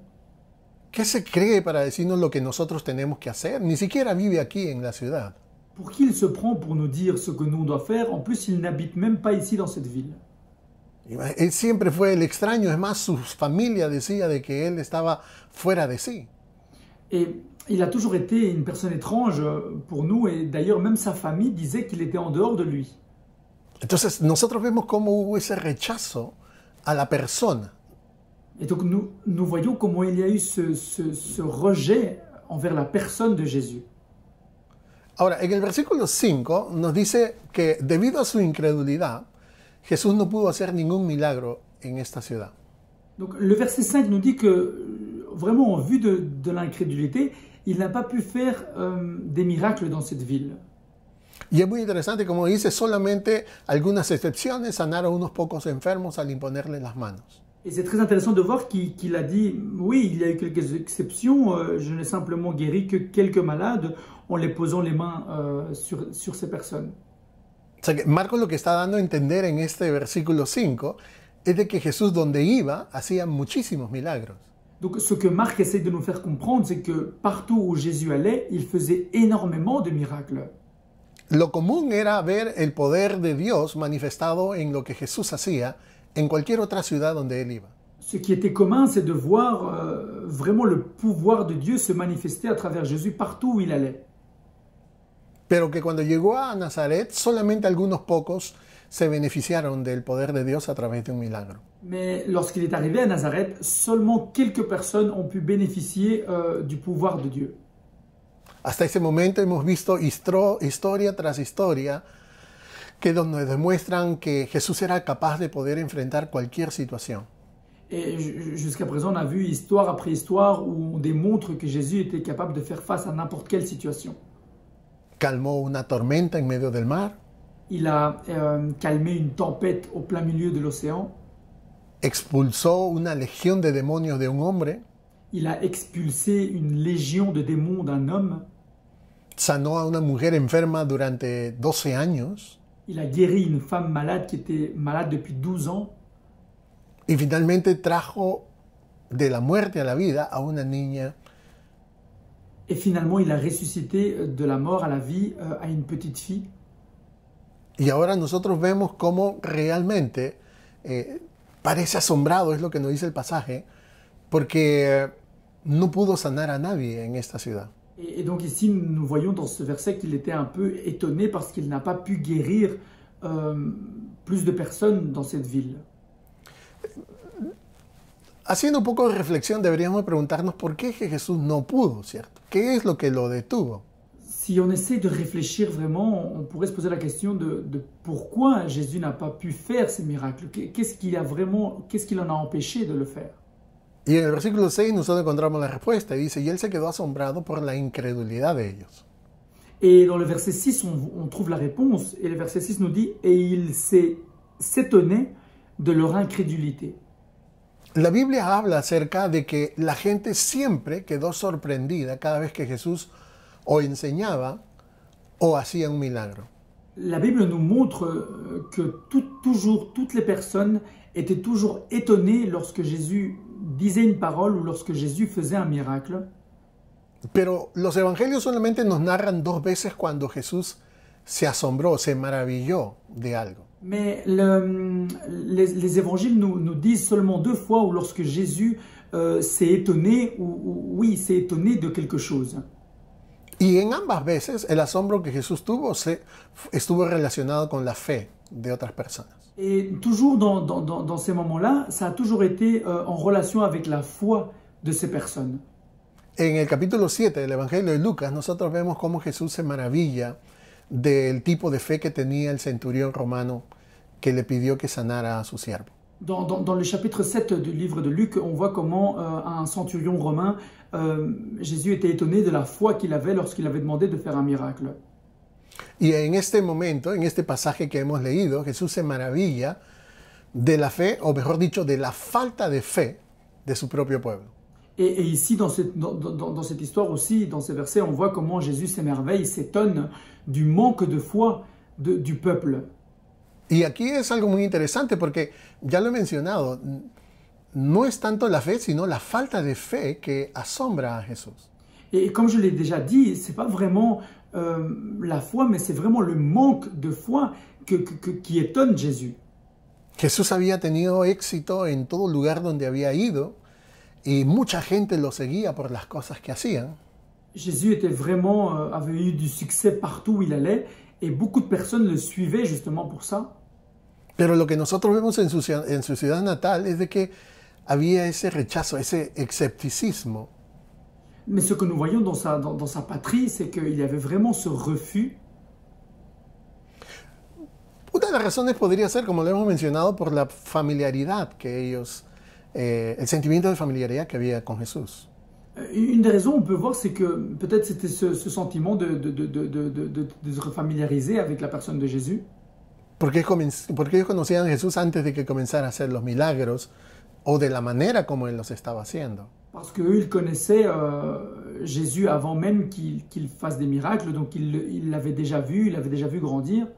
¿Qué se cree para decirnos lo que nosotros tenemos que hacer? Ni siquiera vive aquí en la ciudad. Pour qui il se prend pour nous dire ce que nous on doit faire? En plus, il n'habite même pas ici dans cette ville. Él siempre fue el extraño, es más, su familia decía de que él estaba fuera de sí. Et il a toujours été une personne étrange pour nous, et d'ailleurs même sa famille disait qu'il était en dehors de lui. Entonces nosotros vemos cómo hubo ese rechazo a la persona. Et donc nous voyons comment il y a eu ce rejet envers la personne de Jésus. Ahora, en el versículo 5 nos dice que debido a su incredulidad, Jesús no pudo hacer ningún milagro en esta ciudad. Donc le verset 5 nous dit que, vraiment en vue de l'incrédulité, il n'a pas pu faire des miracles dans cette ville. Y es muy interesante, como dice, solamente algunas excepciones sanaron unos pocos enfermos al imponerles las manos. Et c'est très intéressant de voir qu'il a dit, oui, il y a eu quelques exceptions, je n'ai simplement guéri que quelques malades en les posant les mains sur ces personnes. O sea que Marcos lo que está dando a entender en este versículo 5 es de que Jesús donde iba hacía muchísimos milagros. Donc ce que Marc essaie de nous faire comprendre, c'est que partout où Jésus allait, il faisait énormément de miracles. Lo común era ver el poder de Dios manifestado en lo que Jesús hacía en cualquier otra ciudad donde él iba. Ce qui était commun, c'est de voir vraiment le pouvoir de Dieu se manifester à travers Jésus partout où il allait. Pero que cuando llegó a Nazaret, solamente algunos pocos se beneficiaron del poder de Dios a través de un milagro. Mais lorsqu'il est arrivé à Nazareth, seulement quelques personnes ont pu bénéficier du pouvoir de Dieu. Hasta ese momento hemos visto historia tras historia que nos demuestran que Jesús era capaz de poder enfrentar cualquier situación. Et jusqu'à présent, on a vu histoire après histoire où on démontre que Jésus était capable de faire face à n'importe quelle situation. Calmó una tormenta en medio del mar. Il a calmé une tempête au plein milieu de l'océan. Expulsó una legión de demonios de un hombre. Il a expulsé une légion de démons d'un homme. Sanó a una mujer enferma durante 12 años. Il a guéri une femme malade qui était malade depuis 12 ans. Y finalmente trajo de la muerte a la vida a una niña. Et finalement, il a ressuscité de la mort à la vie à une petite fille. Y ahora nosotros vemos cómo realmente parece asombrado, es lo que nos dice el pasaje, porque no pudo sanar a nadie en esta ciudad. Et donc ici, nous voyons dans ce verset qu'il était un peu étonné parce qu'il n'a pas pu guérir plus de personnes dans cette ville. Haciendo un poco de reflexión, deberíamos preguntarnos por qué Jesús no pudo, ¿cierto? ¿Qué es lo que lo detuvo? Si on essaie de réfléchir vraiment, on pourrait se poser la question de pourquoi Jésus n'a pas pu faire ces miracles. Qu'est-ce qui l'en a empêché de le faire? Y en el versículo 6 nosotros encontramos la respuesta. Y dice, y él se quedó asombrado por la incredulidad de ellos. Et dans le verset 6, on trouve la réponse. Et le verset 6 nous dit, et il s'étonnait de leur incrédulité. La Biblia habla acerca de que la gente siempre quedó sorprendida cada vez que Jesús o enseñaba o hacía un milagro. La Bible nous montre que toutes les personnes étaient toujours étonnées lorsque Jésus disait une parole ou lorsque Jésus faisait un miracle. Pero los evangelios solamente nos narran 2 veces cuando Jesús se asombró, se maravilló de algo. Mais les évangiles nous disent seulement 2 fois où lorsque Jésus s'est étonné, oui, s'est étonné de quelque chose. Y en ambas veces el asombro que Jesús tuvo estuvo relacionado con la fe de otras personas. Et toujours dans ces moments-là, ça a toujours été en relation avec la foi de ces personnes. En el capítulo 7 del Evangelio de Lucas, nosotros vemos cómo Jesús se maravilla del tipo de fe que tenía el centurión romano que le pidió que sanara a su siervo. Dans le chapitre 7 du livre de Luc, on voit comment un centurion romain, Jésus était étonné de la foi qu'il avait lorsqu'il avait demandé de faire un miracle. Y en este momento, en este pasaje que hemos leído, Jesús se maravilla de la fe, o mejor dicho, de la falta de fe de su propio pueblo. Et ici, dans cette histoire aussi, dans ces versets, on voit comment Jésus s'émerveille, s'étonne du manque de foi du peuple. Y aquí es algo muy interesante porque, ya lo he mencionado, no es tanto la fe, sino la falta de fe que asombra a Jesús. Et comme je l'ai déjà dit, c'est pas vraiment la foi, mais c'est vraiment le manque de foi qui étonne Jésus. Jesús había tenido éxito en todo lugar donde había ido y mucha gente lo seguía por las cosas que hacían. Jésus était vraiment, avait eu du succès partout où il allait et beaucoup de personnes le suivaient justement pour ça. Pero lo que nosotros vemos en su ciudad natal es de que había ese rechazo, ese escepticismo. Mais ce que nous voyons dans sa patrie, c'est qu'il y avait vraiment ce refus. Una de las razones podría ser, como lo hemos mencionado, por la familiaridad que ellos, el sentimiento de familiaridad que había con Jesús. Une des raisons, on peut voir, c'est que peut-être c'était ce sentiment de se familiariser avec la personne de Jésus. Porque ellos conocían a Jesús antes de que comenzara a hacer los milagros o de la manera como Él los estaba haciendo. Parce qu'eux, ils connaissaient Jésus avant même qu'il fasse des miracles, donc ils l'avaient déjà vu, il l'avait déjà vu grandir.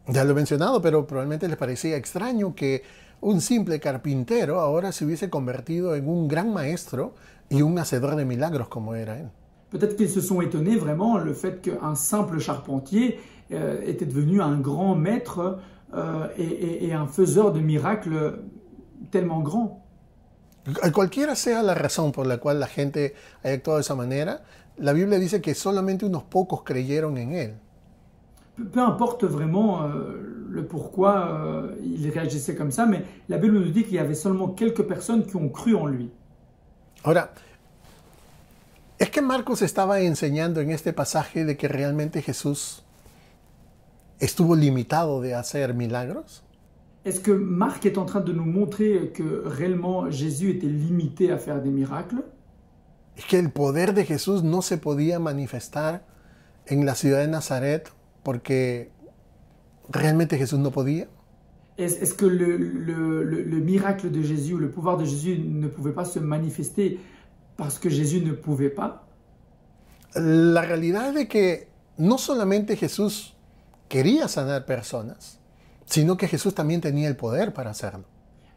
Ya lo he mencionado, pero probablemente les parecía extraño que un simple carpintero ahora se hubiese convertido en un gran maestro y un hacedor de milagros como era él. Peut-être qu'ils se sont étonnés vraiment le fait qu'un simple charpentier était devenu un grand maître et un faiseur de miracles tellement grand. Cualquiera sea la razón por la cual la gente haya actuado de esa manera, la Biblia dice que solamente unos pocos creyeron en él. Peu importe vraiment le pourquoi il réagissait comme ça, mais la Bible nous dit qu'il y avait seulement quelques personnes qui ont cru en lui. Ahora, ¿es que Marcos estaba enseñando en este pasaje de que realmente Jesús estuvo limitado de hacer milagros? Est-ce que Marc est en train de nous montrer que réellement Jésus était limité à faire des miracles? ¿Es que el poder de Jesús no se podía manifestar en la ciudad de Nazaret porque realmente Jesús no podía? Est-ce que le miracle de Jésus ou le pouvoir de Jésus ne pouvait pas se manifester parce que Jésus ne pouvait pas? La realidad es de que no solamente Jesús quería sanar personas, sino que Jesús también tenía el poder para hacerlo.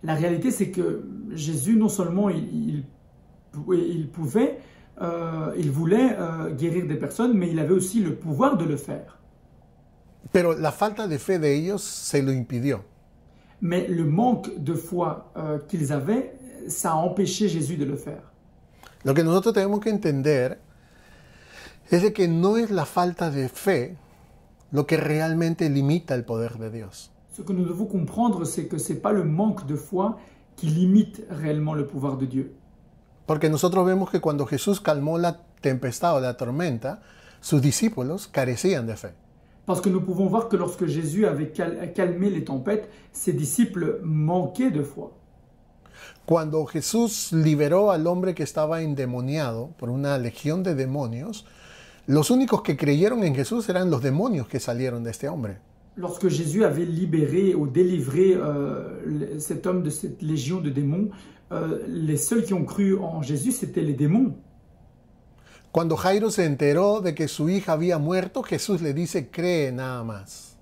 La réalité, c'est que Jésus, non seulement il pouvait, il voulait guérir des personnes, mais il avait aussi le pouvoir de le faire. Pero la falta de fe de ellos se lo impidió. Mais le manque de foi qu'ils avaient, ça a empêché Jésus de le faire. Lo que nosotros tenemos que entender es de que no es la falta de fe lo que realmente limita el poder de Dios. Ce que nous devons comprendre, c'est que ce n'est pas le manque de foi qui limite réellement le pouvoir de Dieu. Porque nosotros vemos que cuando Jesús calmó la tempestad o la tormenta, sus discípulos carecían de fe. Parce que nous pouvons voir que lorsque Jésus avait calmé les tempêtes, ses disciples manquaient de foi. Cuando Jesús liberó al hombre que estaba endemoniado por una legión de demonios, los únicos que creyeron en Jesús eran los demonios que salieron de este hombre. Lorsque Jésus avait libéré ou délivré cet homme de cette légion de démons, les seuls qui ont cru en Jésus, c'était les démons. Cuando Jairo se enteró de que su hija había muerto, Jesús le dice, cree nada más.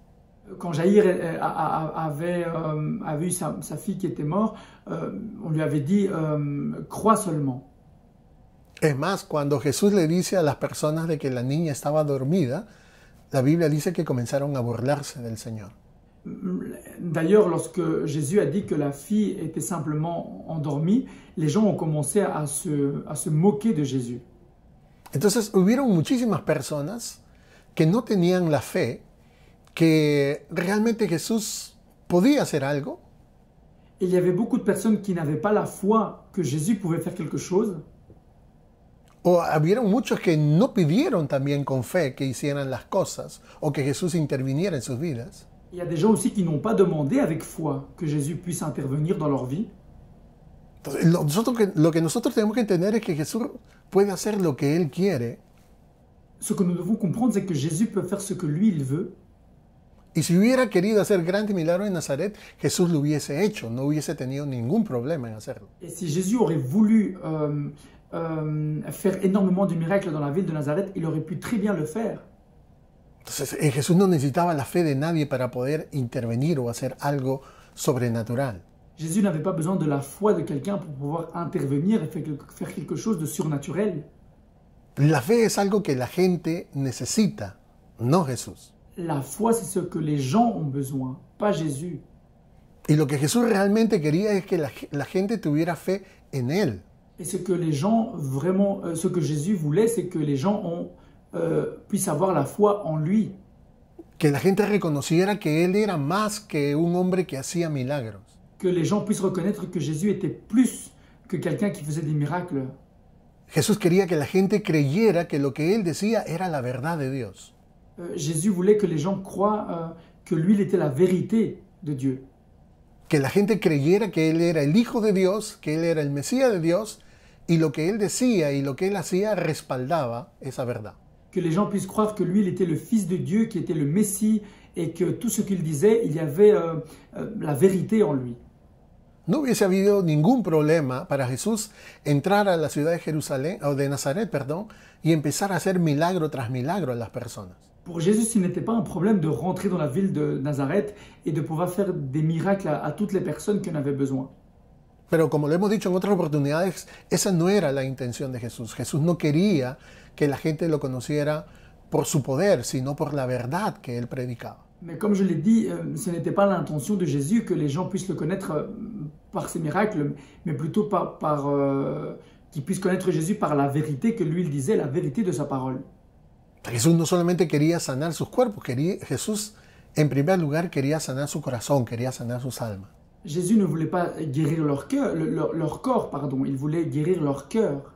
Quand Jaïr avait vu sa fille qui était morte, on lui avait dit crois seulement. Es más, cuando Jesús le dice a las personas de que la niña estaba dormida, la Biblia dice que comenzaron a burlarse del Señor. D'ailleurs, lorsque Jésus a dit que la fille était simplement endormie, les gens ont commencé à se moquer de Jésus. Entonces, hubieron muchísimas personas que no tenían la fe que realmente Jesús podía hacer algo. Il y avait beaucoup de personnes qui n'avaient pas la foi que Jésus pouvait faire quelque chose. O hubieron muchos que no pidieron también con fe que hicieran las cosas o que Jesús interviniera en sus vidas. Il y a des gens aussi qui n'ont pas demandé avec foi que Jésus puisse intervenir dans leur vie. Entonces, lo que nosotros tenemos que entender es que Jesús puede hacer lo que Él quiere. Ce que nous devons comprendre, c'est que Jésus peut faire ce que lui, il veut. Y si hubiera querido hacer grandes milagros en Nazaret, Jesús lo hubiese hecho, no hubiese tenido ningún problema en hacerlo. Et si Jésus aurait voulu faire énormément de miracles dans la ville de Nazareth, il aurait pu très bien le faire. Entonces, Jesús no necesitaba la fe de nadie para poder intervenir o hacer algo sobrenatural. Jésus n'avait pas besoin de la foi de quelqu'un pour pouvoir intervenir et faire quelque chose de surnaturel. La fe es algo que la gente necesita, no Jesús. La foi, c'est ce que les gens ont besoin, pas Jésus. Y lo que Jesús realmente quería es que la gente tuviera fe en Él. Et ce que les gens vraiment, ce que Jésus voulait, c'est que les gens puissent avoir la foi en lui. Que la gente reconociera que Él era más que un hombre que hacía milagros. Que les gens puissent reconnaître que Jésus était plus que quelqu'un qui faisait des miracles. Jesús quería que la gente creyera que lo que Él decía era la verdad de Dios. Jésus voulait que les gens croient que lui, il était la vérité de Dieu. Que la gente creyera que Él era el Hijo de Dios, que Él era el Mesías de Dios, y lo que Él decía y lo que Él hacía respaldaba esa verdad. Que les gens puissent croire que lui, il était le Fils de Dieu, qui était le Messie, et que tout ce qu'il disait, il y avait la vérité en lui. No hubiese habido ningún problema para Jesús entrar a la ciudad de Jerusalén, o de Nazaret, perdón, y empezar a hacer milagro tras milagro a las personas. Pour Jésus, il n'était pas un problème de rentrer dans la ville de Nazareth et de pouvoir faire des miracles à toutes les personnes qui en avaient besoin. Pero como lo hemos dicho en otras oportunidades, esa no era la intención de Jesús. Jesús no quería que la gente lo conociera por su poder, sino por la verdad que Él predicaba. Mais comme je l'ai dit, ce n'était pas l'intention de Jésus que les gens puissent le connaître par ses miracles, mais plutôt qu'ils puissent connaître Jésus par la vérité que lui, il disait, la vérité de sa parole. Jesús no solamente quería sanar sus cuerpos, Jesús en primer lugar quería sanar su corazón, quería sanar sus almas. Jésus ne voulait pas guérir leur corps, pardon, il voulait guérir leur cœur.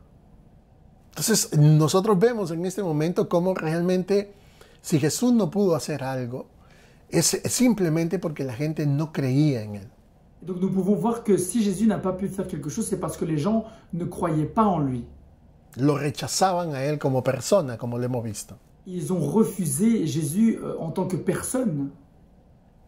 Entonces nosotros vemos en este momento cómo realmente si Jesús no pudo hacer algo, es simplemente porque la gente no creía en Él. Donc nous pouvons voir que si Jésus n'a pas pu faire quelque chose, c'est parce que les gens ne croyaient pas en lui. Lo rechazaban a Él como persona, como lo hemos visto. Ils ont refusé Jésus en tant que personne.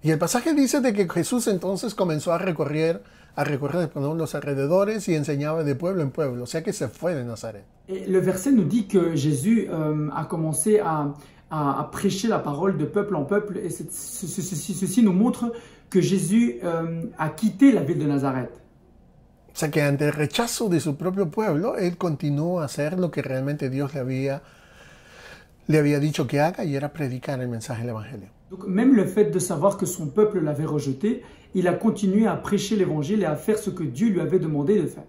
Y el pasaje dice de que Jesús entonces comenzó a recorrer los alrededores y enseñaba de pueblo en pueblo, o sea que se fue de Nazaret. Et le verset nous dit que Jésus a commencé à prêcher la parole de peuple en peuple, et ceci nous montre que Jésus a quitté la ville de Nazareth. O sea que ante el rechazo de su propio pueblo, Él continuó a hacer lo que realmente Dios le había dicho que haga, y era predicar el mensaje del Evangelio. Donc même le fait de savoir que son peuple l'avait rejeté, il a continué à prêcher l'évangile et à faire ce que Dieu lui avait demandé de faire.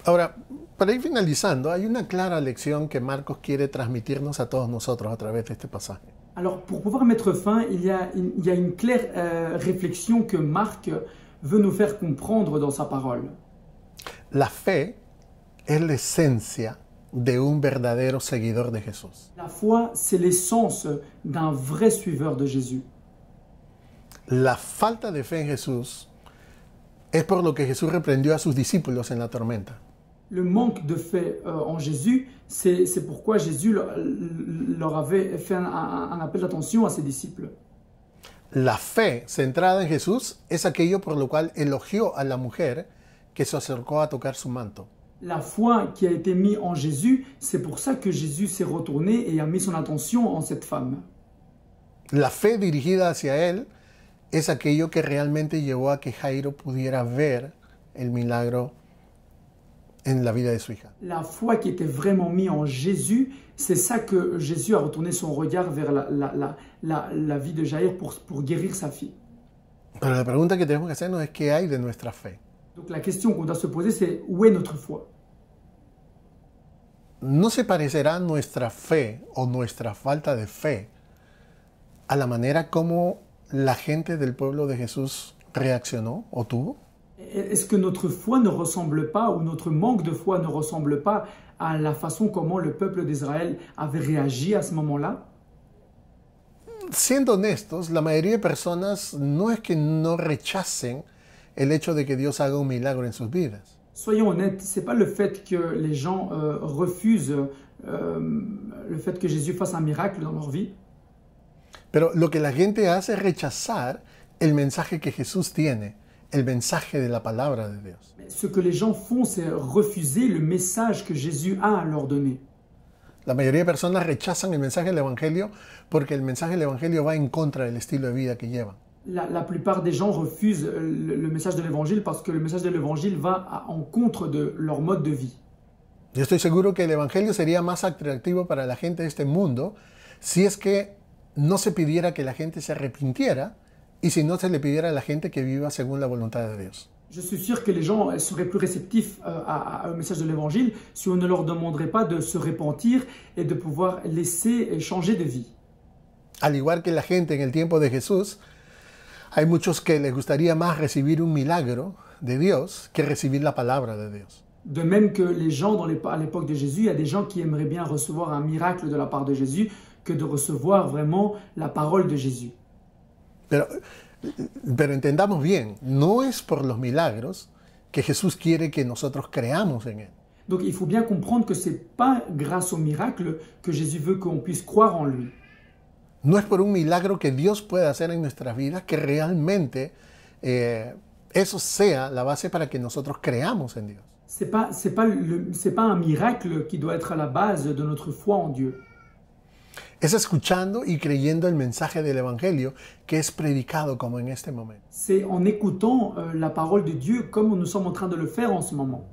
Ahora, para ir finalizando, hay una clara lección que Marcos quiere transmitirnos a todos nosotros a través de este pasaje. Alors, pour pouvoir mettre fin, il y a une claire réflexion que Marc veut nous faire comprendre dans sa parole. La fe es la esencia de un verdadero seguidor de Jesús. La foi, c'est l'essence d'un vrai suiveur de Jésus. La falta de fe en Jesús es por lo que Jesús reprendió a sus discípulos en la tormenta. Le manque de foi en Jésus, c'est pourquoi Jésus leur avait fait un appel d'attention à ses disciples. La fe centrada en Jesús es aquello por lo cual elogió a la mujer que se acercó a tocar su manto. La foi qui a été mise en Jésus, c'est pour ça que Jésus s'est retourné et a mis son attention en cette femme. La fe dirigida hacia Él es aquello que realmente llevó a que Jairo pudiera ver el milagro en la vida de su hija. La foi qui était vraiment mise en Jésus, c'est ça que Jésus a retourné son regard vers la vie de Jair pour guérir sa fille. Pero la pregunta que tenemos que hacernos es ¿qué hay de nuestra fe? Donc la question qu'on doit se poser, c'est où est notre foi? ¿No se parecerá nuestra fe o nuestra falta de fe a la manera como la gente del pueblo de Jesús reaccionó o tuvo? Est-ce que notre foi ne ressemble pas, ou notre manque de foi ne ressemble pas à la façon comment le peuple d'Israël avait réagi à ce moment-là? Siendo honestos, la mayoría de personas no es que no rechacen el hecho de que Dios haga un milagro en sus vidas. Soyons honnêtes, c'est pas le fait que les gens refusent le fait que Jésus fasse un miracle dans leur vie. Pero lo que la gente hace es rechazar el mensaje que Jesús tiene, el mensaje de la palabra de Dios. Ce que les gens font, c'est refuser le message que Jésus a à leur donner. La mayoría de personas rechazan el mensaje del Evangelio porque el mensaje del Evangelio va en contra del estilo de vida que llevan. La plupart des gens refusent le message de l'évangile parce que le message de l'évangile va en contre de leur mode de vie. Yo estoy seguro que el Evangelio sería más atractivo para la gente de este mundo si es que no se pidiera que la gente se arrepintiera y si no se le pidiera a la gente que viva según la voluntad de Dios. Je suis sûr que les gens seraient plus réceptifs au message de l'évangile si on ne leur demanderait pas de se repentir et de pouvoir laisser changer de vie. Al igual que la gente en el tiempo de Jesús, hay muchos que les gustaría más recibir un milagro de Dios que recibir la palabra de Dios. De même que les gens à l'époque de Jésus, il y a des gens qui aimeraient bien recevoir un miracle de la part de Jésus que de recevoir vraiment la parole de Jésus. Pero entendamos bien, no es por los milagros que Jesús quiere que nosotros creamos en Él. Donc il faut bien comprendre que ce n'est pas grâce au miracle que Jésus veut qu'on puisse croire en lui. No es por un milagro que Dios pueda hacer en nuestras vidas que realmente eso sea la base para que nosotros creamos en Dios. C'est pas un miracle qui doit être à la base de notre foi en Dieu. Es escuchando y creyendo el mensaje del Evangelio que es predicado como en este momento. C'est en écoutant la parole de Dieu comme nous sommes en train de le faire en ce moment.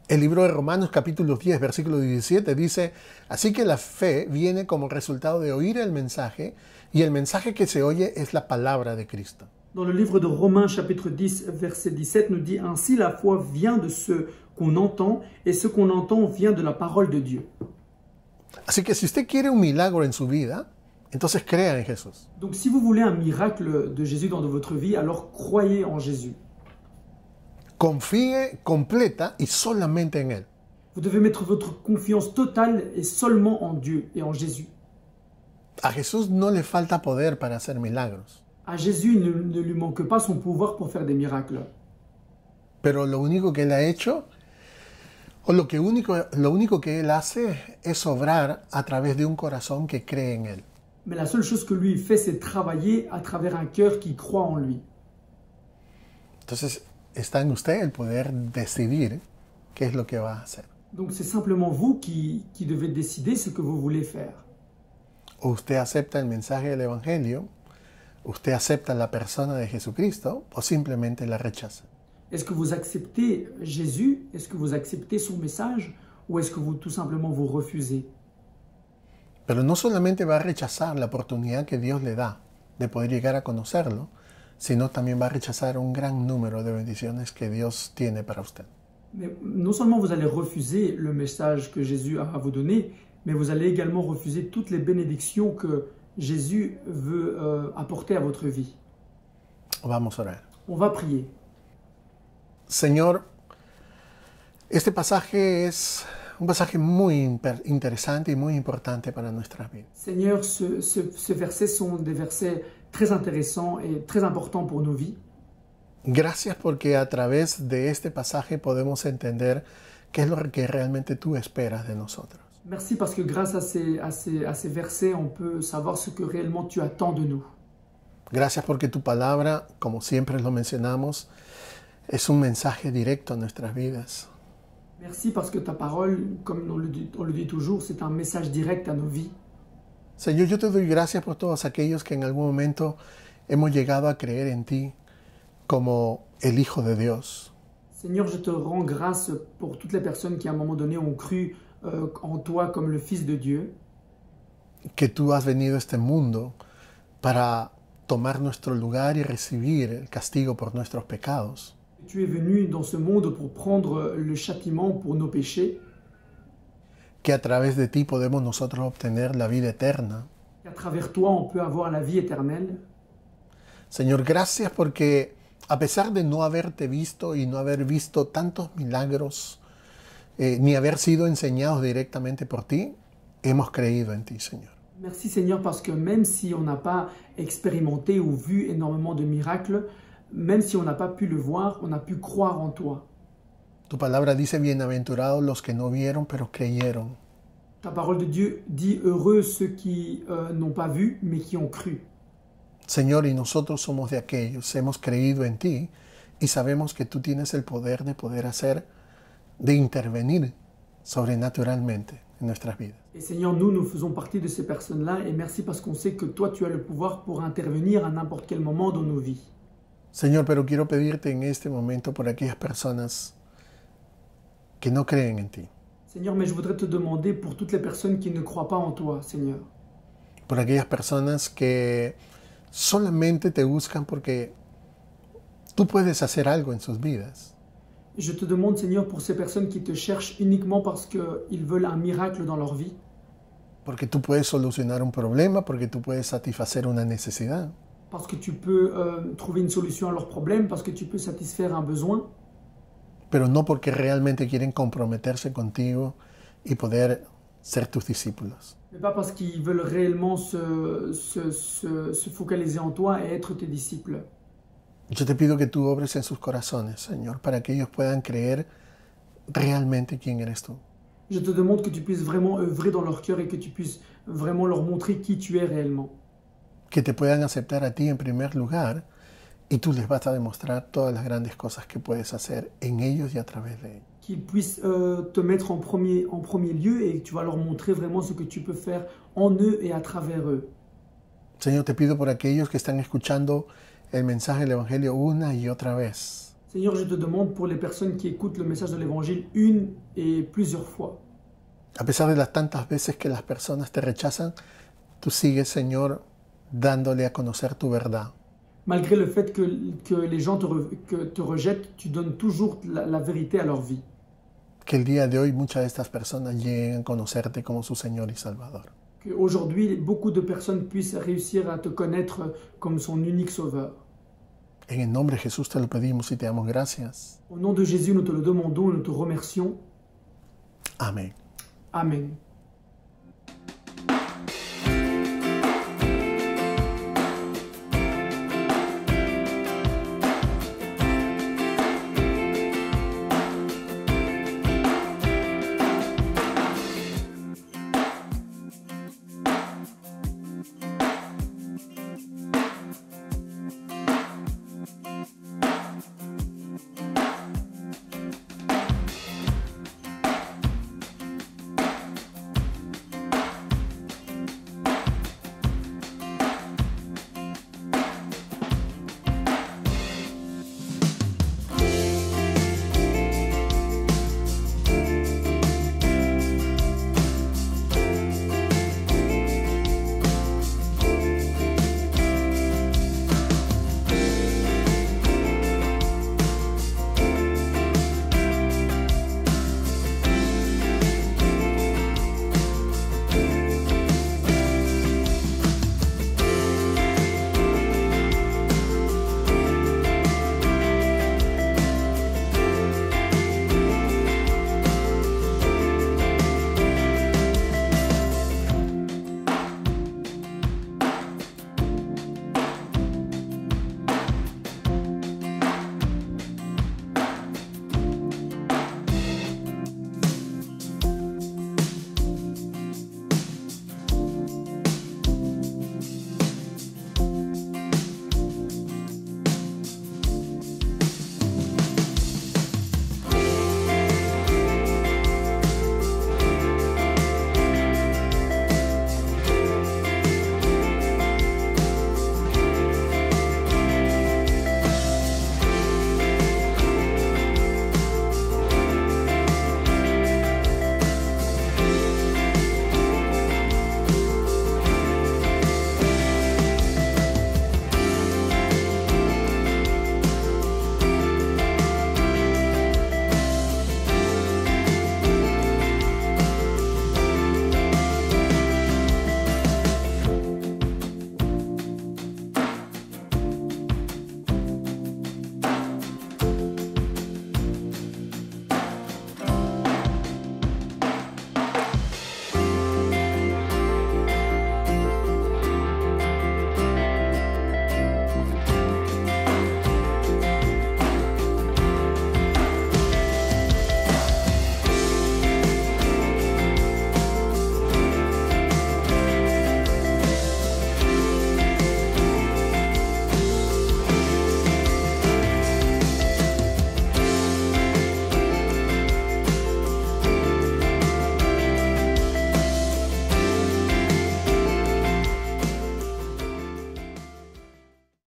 El libro de Romanos capítulo 10, versículo 17 dice, así que la fe viene como resultado de oír el mensaje y el mensaje que se oye es la palabra de Cristo. Dans le livre de Romains chapitre 10 verset 17 nous dit, ainsi la foi vient de ce qu'on entend et ce qu'on entend vient de la parole de Dieu. Así que si usted quiere un milagro en su vida, entonces crea en Jesús. Donc si vous voulez un miracle de Jésus dans votre vie, alors croyez en Jésus. Confíe completa y solamente en Él. Vous devez mettre votre confiance totale et seulement en Dieu et en Jésus. A Jesús no le falta poder para hacer milagros. À Jésus, il ne lui manque pas son pouvoir pour faire des miracles. Pero lo único que Él ha hecho, o lo único que Él hace es obrar a través de un corazón que cree en Él. Mais la seule chose que lui fait, c'est travailler à travers un cœur qui croit en lui. Entonces, está en usted el poder decidir qué es lo que va a hacer. Donc c'est simplement vous qui devez décider ce que vous voulez faire. O usted acepta el mensaje del Evangelio, usted acepta la persona de Jesucristo, o simplemente la rechaza. Est-ce que vous acceptez Jésus? Est-ce que vous acceptez son message? Ou est-ce que vous tout simplement vous refusez? Pero no solamente va a rechazar la oportunidad que Dios le da de poder llegar a conocerlo, sino también va a rechazar un gran número de bendiciones que Dios tiene para usted. Mais non seulement vous allez refuser le message que Jésus a à vous donner, mais vous allez également refuser toutes les bénédictions que Jésus veut apporter à votre vie. Vamos a orar. On va prier. Señor, este pasaje es un pasaje muy interesante y muy importante para nuestras vidas. Seigneur, ces versets sont des versets très intéressants et très importants pour nos vies. Gracias porque a través de este pasaje podemos entender qué es lo que realmente tú esperas de nosotros. Merci parce que grâce à ces versets, on peut savoir ce que réellement tu attends de nous. Gracias porque tu palabra, como siempre lo mencionamos, es un mensaje directo a nuestras vidas. Merci parce que ta parole, comme on le dit toujours, c'est un message direct à nos vies. Señor, yo te doy gracias por todos aquellos que en algún momento hemos llegado a creer en ti como el Hijo de Dios. Seigneur, je te rends grâce pour toutes les personnes qui à un moment donné ont cru en toi comme le Fils de Dieu. Que tú has venido a este mundo para tomar nuestro lugar y recibir el castigo por nuestros pecados. Tu es venu dans ce monde pour prendre le châtiment pour nos péchés. Que a través de ti podemos nosotros obtener la vida eterna. À travers toi, on peut avoir la vie éternelle. Señor, gracias porque a pesar de no haberte visto y no haber visto tantos milagros, ni haber sido enseñados directamente por ti, hemos creído en ti, Señor. Merci Seigneur parce que même si on n'a pas expérimenté ou vu énormément de miracles, même si on n'a pas pu le voir, on a pu croire en toi. Tu palabra dice, bienaventurados los que no vieron, pero creyeron. Ta parole de Dieu dit, heureux ceux qui n'ont pas vu, mais qui ont cru. Señor, y nosotros somos de aquellos, hemos creído en ti y sabemos que tú tienes el poder de poder hacer, de intervenir sobrenaturalmente en nuestras vidas. Et Seigneur, nous faisons partie de ces personnes-là et merci parce qu'on sait que toi, tu as le pouvoir pour intervenir à n'importe quel moment dans nos vies. Señor, pero quiero pedirte en este momento por aquellas personas que no creen en ti, Seigneur, mais je voudrais te demander pour toutes les personnes qui ne croient pas en toi, Seigneur. por aquellas personas que solamente te buscan porque tú puedes hacer algo en sus vidas. Je te demande, Seigneur, pour ces personnes qui te cherchent uniquement parce qu'ils veulent un miracle dans leur vie, Porque tú puedes solucionar un problema, porque tú puedes satisfacer una necesidad. parce que tu peux trouver une solution à leurs problèmes, parce que tu peux satisfaire un besoin, Pero no porque realmente quieren comprometerse contigo y poder ser tus discípulos. mais pas parce qu'ils veulent réellement se focaliser en toi et être tes disciples. Yo te pido que tú obres en sus corazones, Señor, para que ellos puedan creer realmente quién eres tú. Je te demande que tu puisses vraiment œuvrer dans leur cœur et que tu puisses vraiment leur montrer qui tu es réellement. Que te puedan aceptar a ti en primer lugar y tú les vas a demostrar todas las grandes cosas que puedes hacer en ellos y a través de ellos. Qu'ils puissent te mettre en premier lieu et que tu vas leur montrer vraiment ce que tu peux faire en eux et à travers eux. Señor, te pido por aquellos que están escuchando el mensaje del Evangelio una y otra vez. Seigneur, je te demande pour les personnes qui écoutent le message de l'Évangile une et plusieurs fois. A pesar de las tantas veces que las personas te rechazan, tú sigues, Señor, dándole a conocer tu verdad. Malgré le fait que les gens te rejettent, tu donnes toujours la vérité à leur vie. Que el día de hoy muchas de estas personas lleguen a conocerte como su Señor y Salvador. Qu'aujourd'hui, beaucoup de personnes puissent réussir à te connaître comme son unique sauveur. En el nombre de Jesús te lo pedimos y te damos gracias. Au nom de Jésus, nous te le demandons et nous te remercions. Amén. Amen.